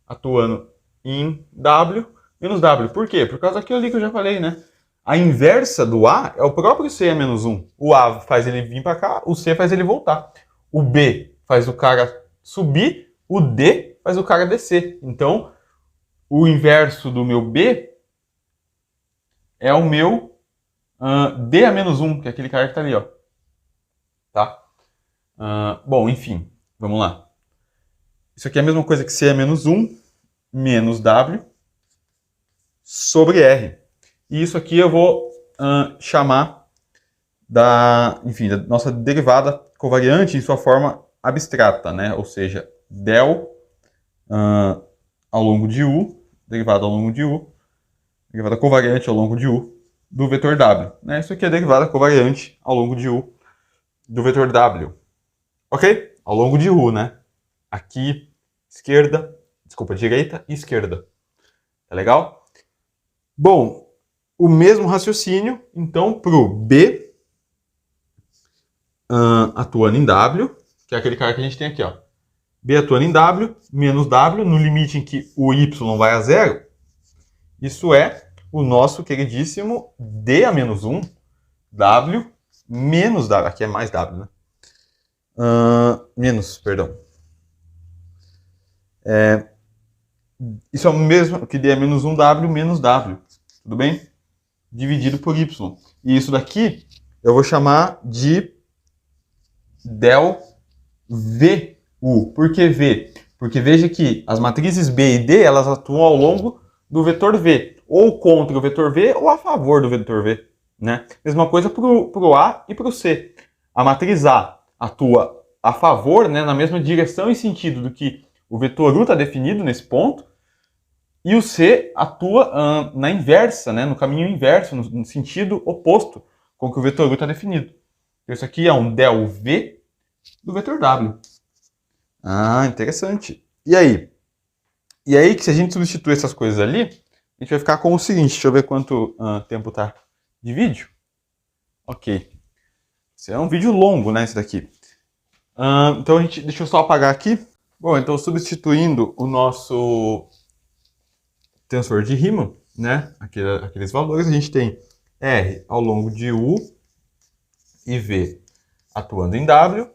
atuando em W menos W. Por quê? Por causa daquilo ali que eu já falei, né? A inversa do A é o próprio C a menos 1. O A faz ele vir para cá, o C faz ele voltar. O B faz o cara subir, o D faz o cara descer. Então, o inverso do meu B é o meu D a menos 1, que é aquele cara que está ali, ó. Tá? Bom, enfim, vamos lá. Isso aqui é a mesma coisa que C a menos 1 menos W sobre R. E isso aqui eu vou chamar da nossa derivada covariante em sua forma abstrata, né? Ou seja, del ao longo de U, derivada ao longo de U, derivada covariante ao longo de U do vetor W. Né? Isso aqui é a derivada covariante ao longo de U do vetor W. Ok? Ao longo de U, né? Aqui, direita e esquerda. Tá legal? Bom, o mesmo raciocínio, então, para o B atuando em W, que é aquele cara que a gente tem aqui, ó. B atuando em W, menos W, no limite em que o Y vai a zero. Isso é o nosso queridíssimo D a menos 1, W menos W. Aqui é mais W, né? Perdão. Isso é o mesmo que D a menos 1, W menos W. Tudo bem? Dividido por Y. E isso daqui eu vou chamar de del VU. Por que V? Porque veja que as matrizes B e D, elas atuam ao longo do vetor V, ou contra o vetor V, ou a favor do vetor V, né? Mesma coisa para o A e para o C. A matriz A atua a favor, né, na mesma direção e sentido do que o vetor U está definido nesse ponto, e o C atua na inversa, né, no caminho inverso, no sentido oposto com que o vetor U está definido. Então, isso aqui é um del V do vetor W. Ah, interessante. E aí? E aí que se a gente substituir essas coisas ali, a gente vai ficar com o seguinte, deixa eu ver quanto tempo tá de vídeo. Ok. Isso é um vídeo longo, né, esse daqui. Então deixa eu só apagar aqui. Bom, então substituindo o nosso tensor de Riemann, né, aqueles valores, a gente tem R ao longo de U e V atuando em W.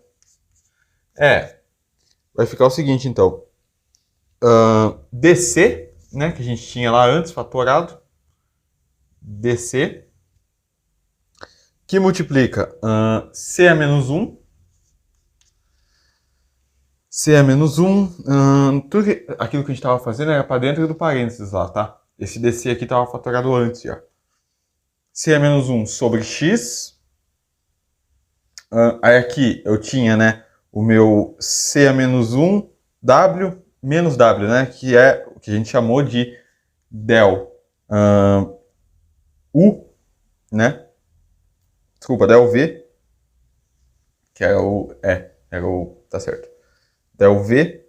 Vai ficar o seguinte, então. DC, né, que a gente tinha lá antes, fatorado. DC, que multiplica C a menos 1. C a menos 1. Tudo aquilo que a gente estava fazendo era para dentro do parênteses lá, tá? Esse DC aqui estava fatorado antes já. C a menos 1 sobre X. Aí aqui eu tinha, né, o meu C a menos 1, W menos W, né, que é o que a gente chamou de del U, né? Desculpa, del V, que era tá certo. Del V,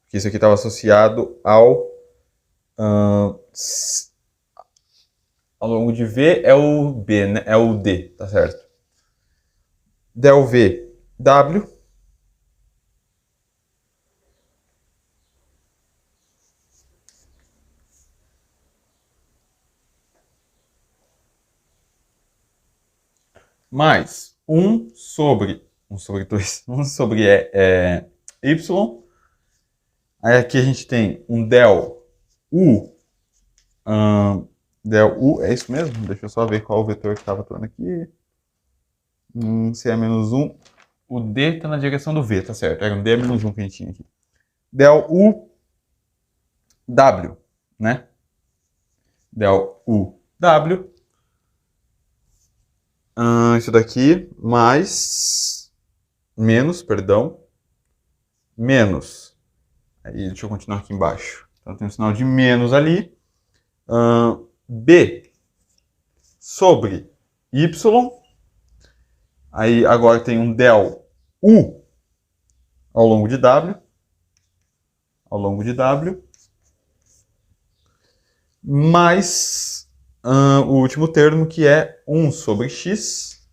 que isso aqui estava associado ao longo de V é o B, né? É o D, tá certo? Del V, W. Mais 1 sobre 2, 1 sobre Y. Aí aqui a gente tem um del U. Del U, é isso mesmo? Deixa eu só ver qual o vetor que estava atuando aqui. C é menos 1. O D está na direção do V, tá certo? Era um D menos 1 que a gente tinha aqui. Del U W, né? Del U W. Isso daqui mais menos. Aí deixa eu continuar aqui embaixo. Então tem um sinal de menos ali. B sobre Y. Aí agora tem um del U ao longo de W. Mais o último termo, que é 1 sobre X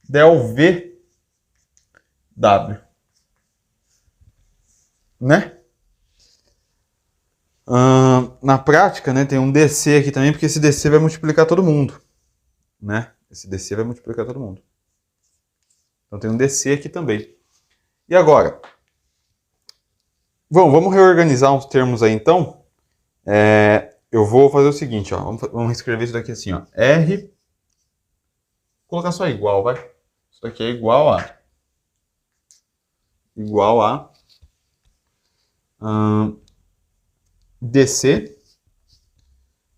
del V W. Né? Na prática, né, tem um DC aqui também, porque esse DC vai multiplicar todo mundo. Né? Esse DC vai multiplicar todo mundo. Então tem um DC aqui também. E agora? Vamos reorganizar uns termos aí, então. Eu vou fazer o seguinte, ó. Vamos escrever isso daqui assim, ó. R. Vou colocar só igual, vai. Isso daqui é igual a DC,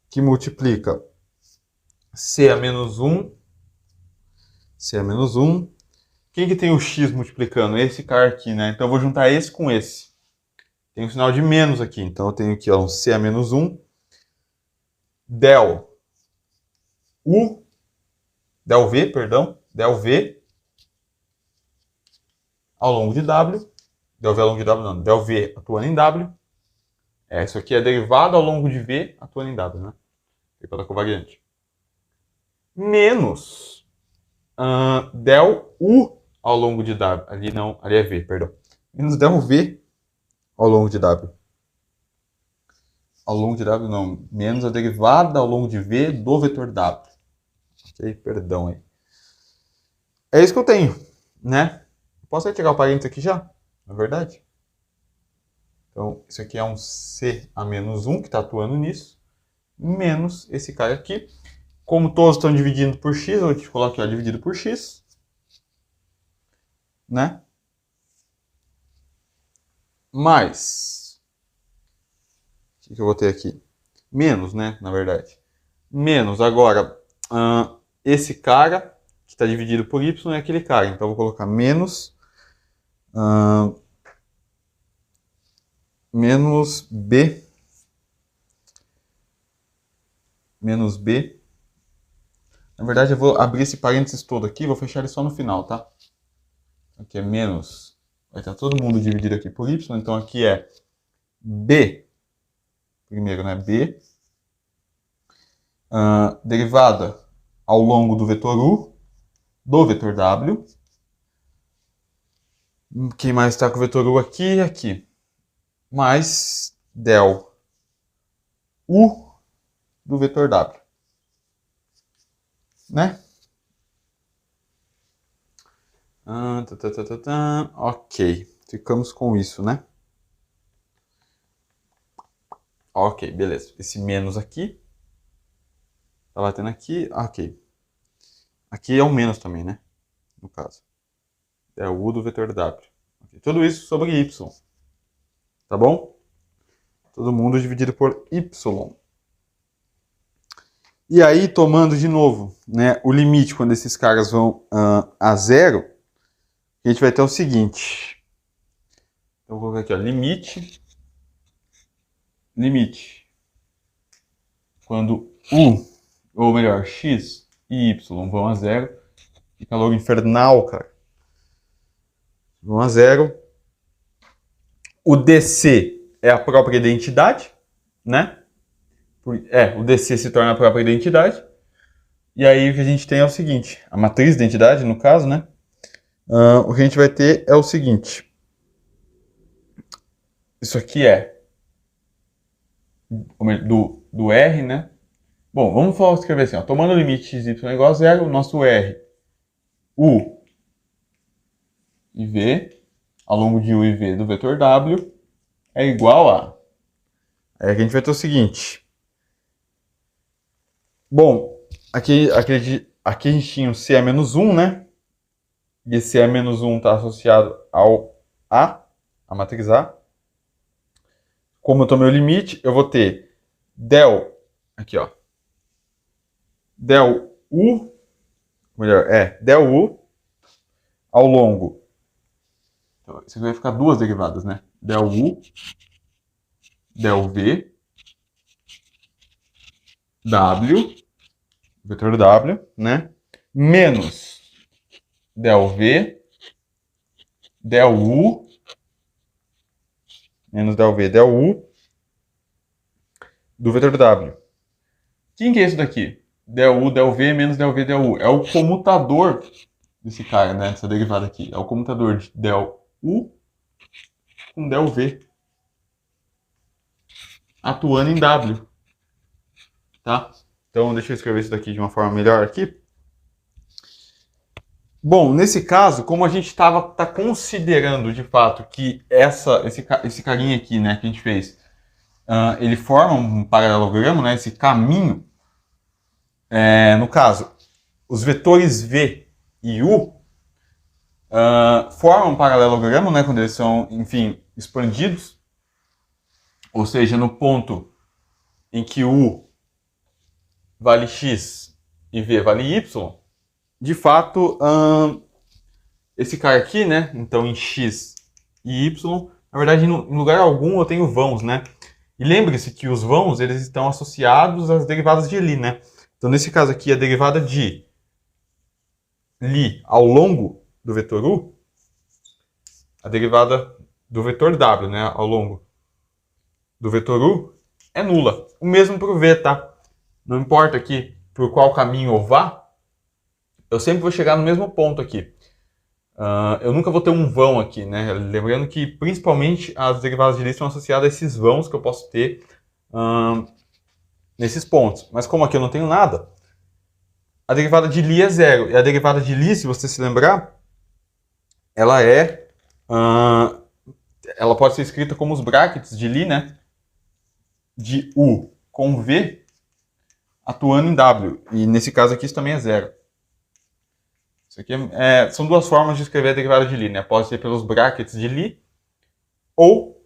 que multiplica C a menos 1. Quem que tem o X multiplicando? Esse cara aqui, né? Então eu vou juntar esse com esse. Tem um sinal de menos aqui. Então eu tenho aqui, ó, um C a menos 1. Del V ao longo de W. Del V ao longo de W não. Del V atuando em W. Isso aqui é derivado ao longo de V atuando em W, né? Pela covariante. Menos del U ao longo de W. Ali é V, perdão. Menos del V ao longo de W. Ao longo de W não. Menos a derivada ao longo de V do vetor W. Ok? Perdão aí. É isso que eu tenho, né? Posso retirar o parênteses aqui já? Na verdade. Então, isso aqui é um C a menos 1 que está atuando nisso. Menos esse cara aqui. Como todos estão dividindo por x, eu te coloco aqui, ó, dividido por x. Né? mais, o que eu vou ter aqui? Menos, né, na verdade. Menos, agora, esse cara, que está dividido por y, é aquele cara. Então, eu vou colocar menos, menos b, menos b. Na verdade, eu vou abrir esse parênteses todo aqui, vou fechar ele só no final, tá? Aqui é menos, vai estar todo mundo dividido aqui por y, então aqui é b, primeiro, né, b, derivada ao longo do vetor u, do vetor w. Quem mais está com o vetor u aqui e aqui. Mais del u do vetor w. Né? Ok, ficamos com isso, né? Ok, beleza. Esse menos aqui. Tá batendo aqui. Ok. Aqui é um menos também, né? No caso. É o u do vetor w. Okay. Tudo isso sobre y. Tá bom? Todo mundo dividido por y. E aí, tomando de novo, né, o limite quando esses caras vão a zero, a gente vai ter o seguinte. Então, vou colocar aqui, ó, limite. Quando u, ou melhor, x e y vão a zero, que calor infernal, cara. Vão a zero. O DC é a própria identidade, né? O DC se torna a própria identidade. E aí o que a gente tem é o seguinte, a matriz de identidade, no caso, né? O que a gente vai ter é o seguinte. Isso aqui é do R, né? Bom, vamos escrever assim, ó. Tomando o limite x, y igual a zero, o nosso R, U e V, ao longo de U e V do vetor W, é igual a... Aí a gente vai ter o seguinte. Bom, aqui a gente tinha o C é menos 1, né? E esse E menos 1 está associado ao A, a matriz A. Como eu tomei o limite, eu vou ter del, aqui ó, del U, del U ao longo. Então, isso aqui vai ficar duas derivadas, né? Del U, del V, W, vetor W, né? Menos del V, del U, menos del V, del U, do vetor W. Quem que é isso daqui? Del U, del V, menos del V, del U. É o comutador desse cara, né? Dessa derivada aqui. É o comutador de del U com del V. Atuando em W. Tá? Então, deixa eu escrever isso daqui de uma forma melhor aqui. Bom, nesse caso, como a gente tá considerando de fato que esse carinha aqui, né, que a gente fez, ele forma um paralelogramo, né, esse caminho, no caso, os vetores V e U formam um paralelogramo, né, quando eles são, enfim, expandidos, ou seja, no ponto em que U vale X e V vale Y, de fato, esse cara aqui, né, então em X e Y, na verdade, em lugar algum eu tenho vãos, né, e lembre-se que os vãos, eles estão associados às derivadas de Lie, né, então nesse caso aqui, a derivada de Lie ao longo do vetor U, a derivada do vetor W, né, ao longo do vetor U, é nula. O mesmo para o V, tá? Não importa aqui por qual caminho eu vá, eu sempre vou chegar no mesmo ponto aqui. Eu nunca vou ter um vão aqui, né? Lembrando que principalmente as derivadas de Lie estão associadas a esses vãos que eu posso ter nesses pontos. Mas como aqui eu não tenho nada, a derivada de Lie é zero. E a derivada de Lie, se você se lembrar, ela pode ser escrita como os brackets de Lie, né? De U com V atuando em W. E nesse caso aqui isso também é zero. Isso aqui são duas formas de escrever a derivada de Lie, né? Pode ser pelos brackets de Lie ou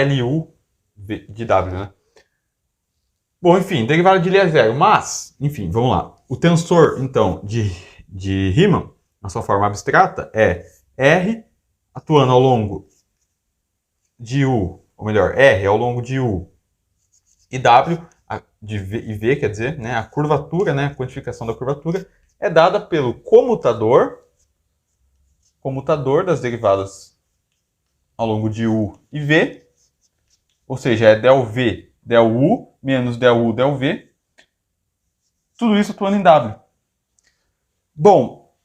LU de W, né? Bom, enfim, derivada de Lie é zero, mas, enfim, vamos lá. O tensor, então, de Riemann, na sua forma abstrata, é R atuando ao longo de U, ou melhor, R ao longo de U e W, de V, e V, quer dizer, né, a curvatura, né, a quantificação da curvatura, é dada pelo comutador das derivadas ao longo de U e V, ou seja, é del V, del U, menos del U, del V, tudo isso atuando em W. Bom,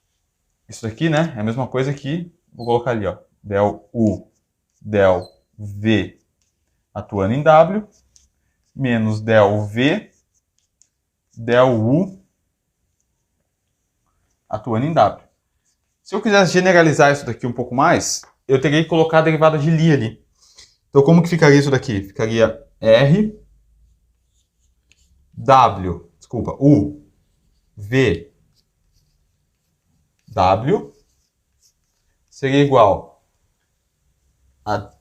isso daqui, né, é a mesma coisa que, vou colocar ali, ó, del U, del V atuando em W, menos del V, del U atuando em W. Se eu quisesse generalizar isso daqui um pouco mais, eu teria que colocar a derivada de Lie ali. Então, como que ficaria isso daqui? Ficaria R, W, desculpa, U, V, W, seria igual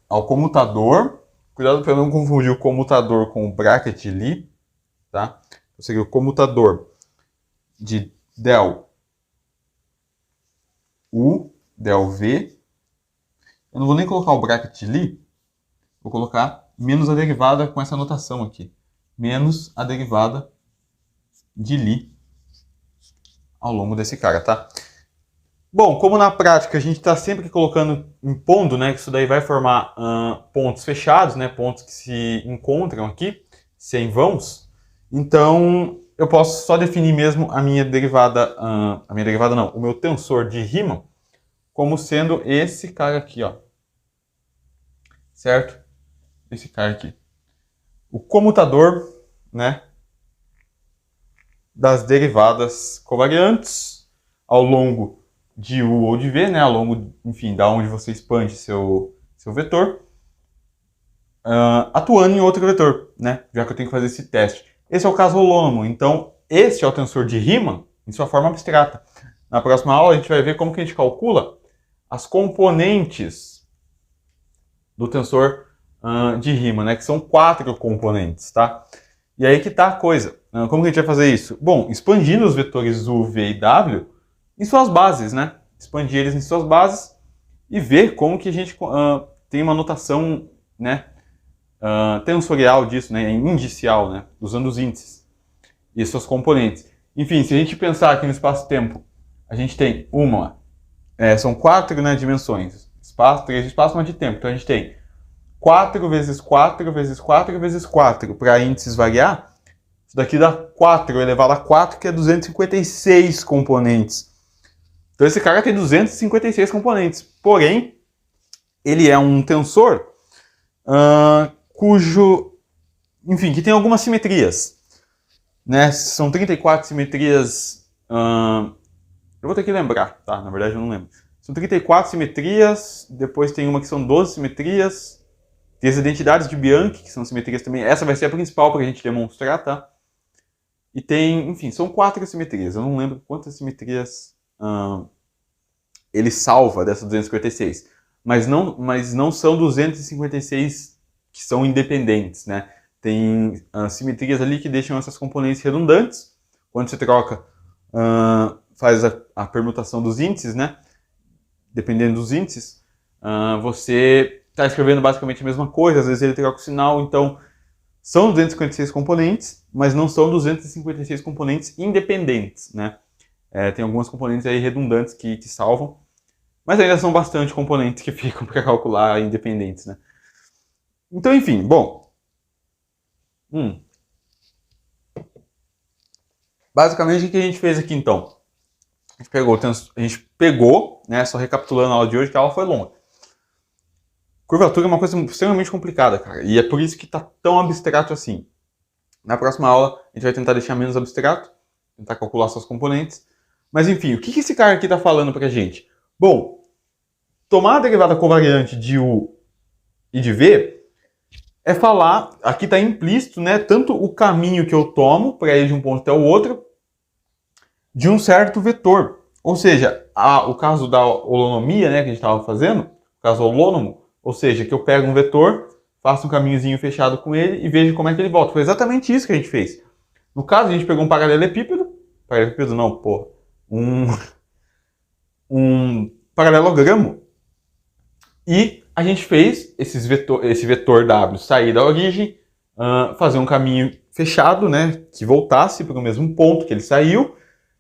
ao comutador. Cuidado para não confundir o comutador com o bracket de Lie, tá? Então, seria o comutador de del U, del V. Eu não vou nem colocar o bracket de Lie, vou colocar menos a derivada com essa notação aqui. Menos a derivada de Lie ao longo desse cara, tá? Bom, como na prática a gente está sempre colocando, impondo, né, que isso daí vai formar pontos fechados, né, pontos que se encontram aqui, sem vãos, então eu posso só definir mesmo a minha derivada não, o meu tensor de Riemann, como sendo esse cara aqui, ó, certo? Esse cara aqui. O comutador, né, das derivadas covariantes ao longo de U ou de V, né, ao longo, enfim, da onde você expande seu vetor, atuando em outro vetor, né, já que eu tenho que fazer esse teste. Esse é o caso holônomo, então esse é o tensor de Riemann em sua forma abstrata. Na próxima aula a gente vai ver como que a gente calcula as componentes do tensor de Riemann, né, que são 4 componentes, tá? E aí que tá a coisa. Como que a gente vai fazer isso? Bom, expandindo os vetores U, V e W em suas bases, né? Expandir eles em suas bases e ver como que a gente tem uma notação, né, tensorial disso, né, indicial, né, usando os índices e suas componentes. Enfim, se a gente pensar aqui no espaço-tempo, a gente tem são 4, né, dimensões, espaço, 3 de espaço, mas de tempo. Então a gente tem 4 vezes 4 vezes 4 vezes 4 para índices variar. Isso daqui dá 4 elevado a 4, que é 256 componentes. Então esse cara tem 256 componentes. Porém, ele é um tensor enfim, que tem algumas simetrias, né? São 34 simetrias. Eu vou ter que lembrar, tá? Na verdade eu não lembro. São 34 simetrias, depois tem uma que são 12 simetrias. Tem as identidades de Bianchi, que são simetrias também. Essa vai ser a principal para a gente demonstrar, tá? E tem, enfim, são 4 simetrias. Eu não lembro quantas simetrias ele salva dessas 256. Mas não são 256 que são independentes, né? Tem simetrias ali que deixam essas componentes redundantes. Quando você troca, faz a permutação dos índices, né? Dependendo dos índices, você está escrevendo basicamente a mesma coisa. Às vezes ele troca o sinal, então são 256 componentes, mas não são 256 componentes independentes, né? Tem algumas componentes aí redundantes que salvam, mas ainda são bastante componentes que ficam para calcular independentes, né? Então, enfim, bom. Basicamente, o que a gente fez aqui, então? A gente pegou, né, só recapitulando a aula de hoje, que a aula foi longa. Curvatura é uma coisa extremamente complicada, cara, e é por isso que tá tão abstrato assim. Na próxima aula, a gente vai tentar deixar menos abstrato, tentar calcular suas componentes. Mas, enfim, o que esse cara aqui tá falando pra gente? Bom, tomar a derivada covariante de U e de V é falar, aqui está implícito, né, tanto o caminho que eu tomo para ir de um ponto até o outro, de um certo vetor. Ou seja, o caso da holonomia, né, que a gente estava fazendo, o caso holônomo, ou seja, que eu pego um vetor, faça um caminhozinho fechado com ele e veja como é que ele volta. Foi exatamente isso que a gente fez. No caso, a gente pegou um paralelepípedo não, porra, um paralelogramo, e a gente fez esse vetor W sair da origem, fazer um caminho fechado, né, que voltasse para o mesmo ponto que ele saiu,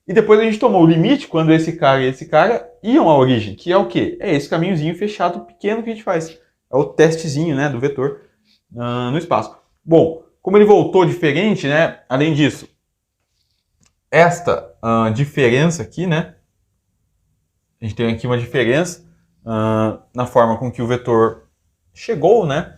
e depois a gente tomou o limite quando esse cara e esse cara iam à origem, que é o quê? É esse caminhozinho fechado pequeno que a gente faz. É o testezinho, né, do vetor no espaço. Bom, como ele voltou diferente, né, além disso, esta diferença aqui, né, a gente tem aqui uma diferença na forma com que o vetor chegou, né?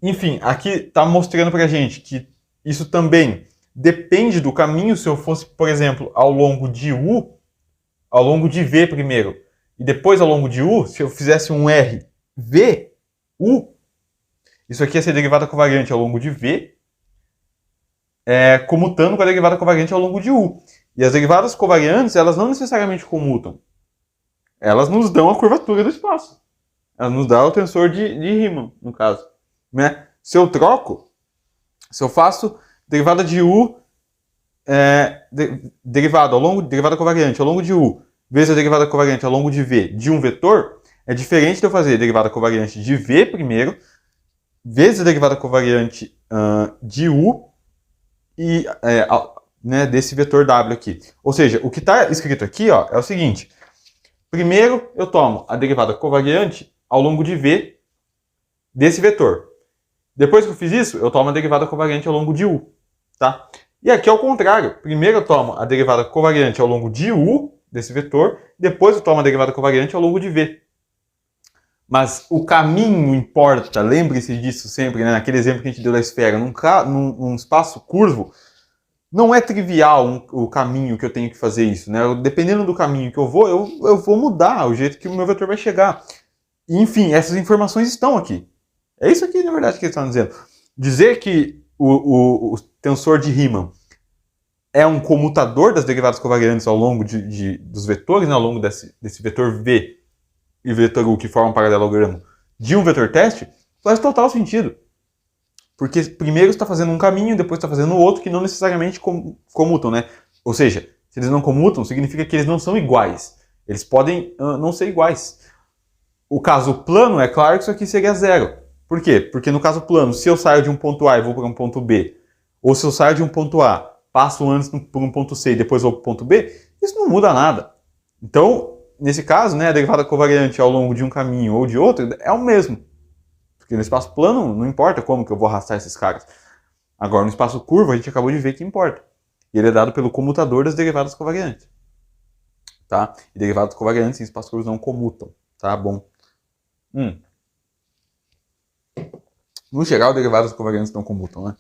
Enfim, aqui está mostrando para a gente que isso também depende do caminho. Se eu fosse, por exemplo, ao longo de U, ao longo de V primeiro, e depois ao longo de U, se eu fizesse um R, V, U, isso aqui ia ser derivada covariante ao longo de V, comutando com a derivada covariante ao longo de U. E as derivadas covariantes, elas não necessariamente comutam. Elas nos dão a curvatura do espaço. Elas nos dão o tensor de Riemann, no caso. Né? Se eu troco, se eu faço derivada de U, derivada covariante ao longo de U, vezes a derivada covariante ao longo de V de um vetor, é diferente de eu fazer derivada covariante de V primeiro, vezes a derivada covariante de U, e né, desse vetor W aqui. Ou seja, o que está escrito aqui, ó, é o seguinte. Primeiro, eu tomo a derivada covariante ao longo de V desse vetor. Depois que eu fiz isso, eu tomo a derivada covariante ao longo de U. Tá? E aqui é o contrário. Primeiro eu tomo a derivada covariante ao longo de U desse vetor, depois eu tomo a derivada covariante ao longo de V. Mas o caminho importa, lembre-se disso sempre, né? Naquele exemplo que a gente deu da esfera. Num espaço curvo, não é trivial o caminho que eu tenho que fazer isso, né? Dependendo do caminho que eu vou mudar o jeito que o meu vetor vai chegar. E, enfim, essas informações estão aqui. É isso aqui, na verdade, que eles estão dizendo. Dizer que o tensor de Riemann é um comutador das derivadas covariantes ao longo dos vetores, né? Ao longo desse vetor V e vetor U que formam um paralelogramo de um vetor teste, faz total sentido. Porque primeiro está fazendo um caminho, depois está fazendo outro que não necessariamente comutam, né? Ou seja, se eles não comutam, significa que eles não são iguais. Eles podem não ser iguais. O caso plano, é claro que isso aqui seria zero. Por quê? Porque no caso plano, se eu saio de um ponto A e vou para um ponto B, ou se eu saio de um ponto A, passo antes por um ponto C e depois vou para o ponto B, isso não muda nada. Então, nesse caso, né, a derivada covariante ao longo de um caminho ou de outro é o mesmo. Porque no espaço plano, não importa como que eu vou arrastar esses caras. Agora, no espaço curvo, a gente acabou de ver que importa. E ele é dado pelo comutador das derivadas covariantes. Tá? E derivadas covariantes em espaço curvo não comutam. Tá bom? No geral, derivadas covariantes não comutam, né?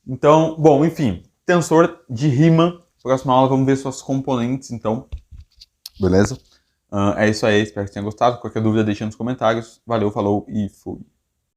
Então, bom, enfim. Tensor de Riemann. Próxima aula, vamos ver suas componentes, então. Beleza? É isso aí. Espero que tenha gostado. Qualquer dúvida, deixe nos comentários. Valeu, falou e fui.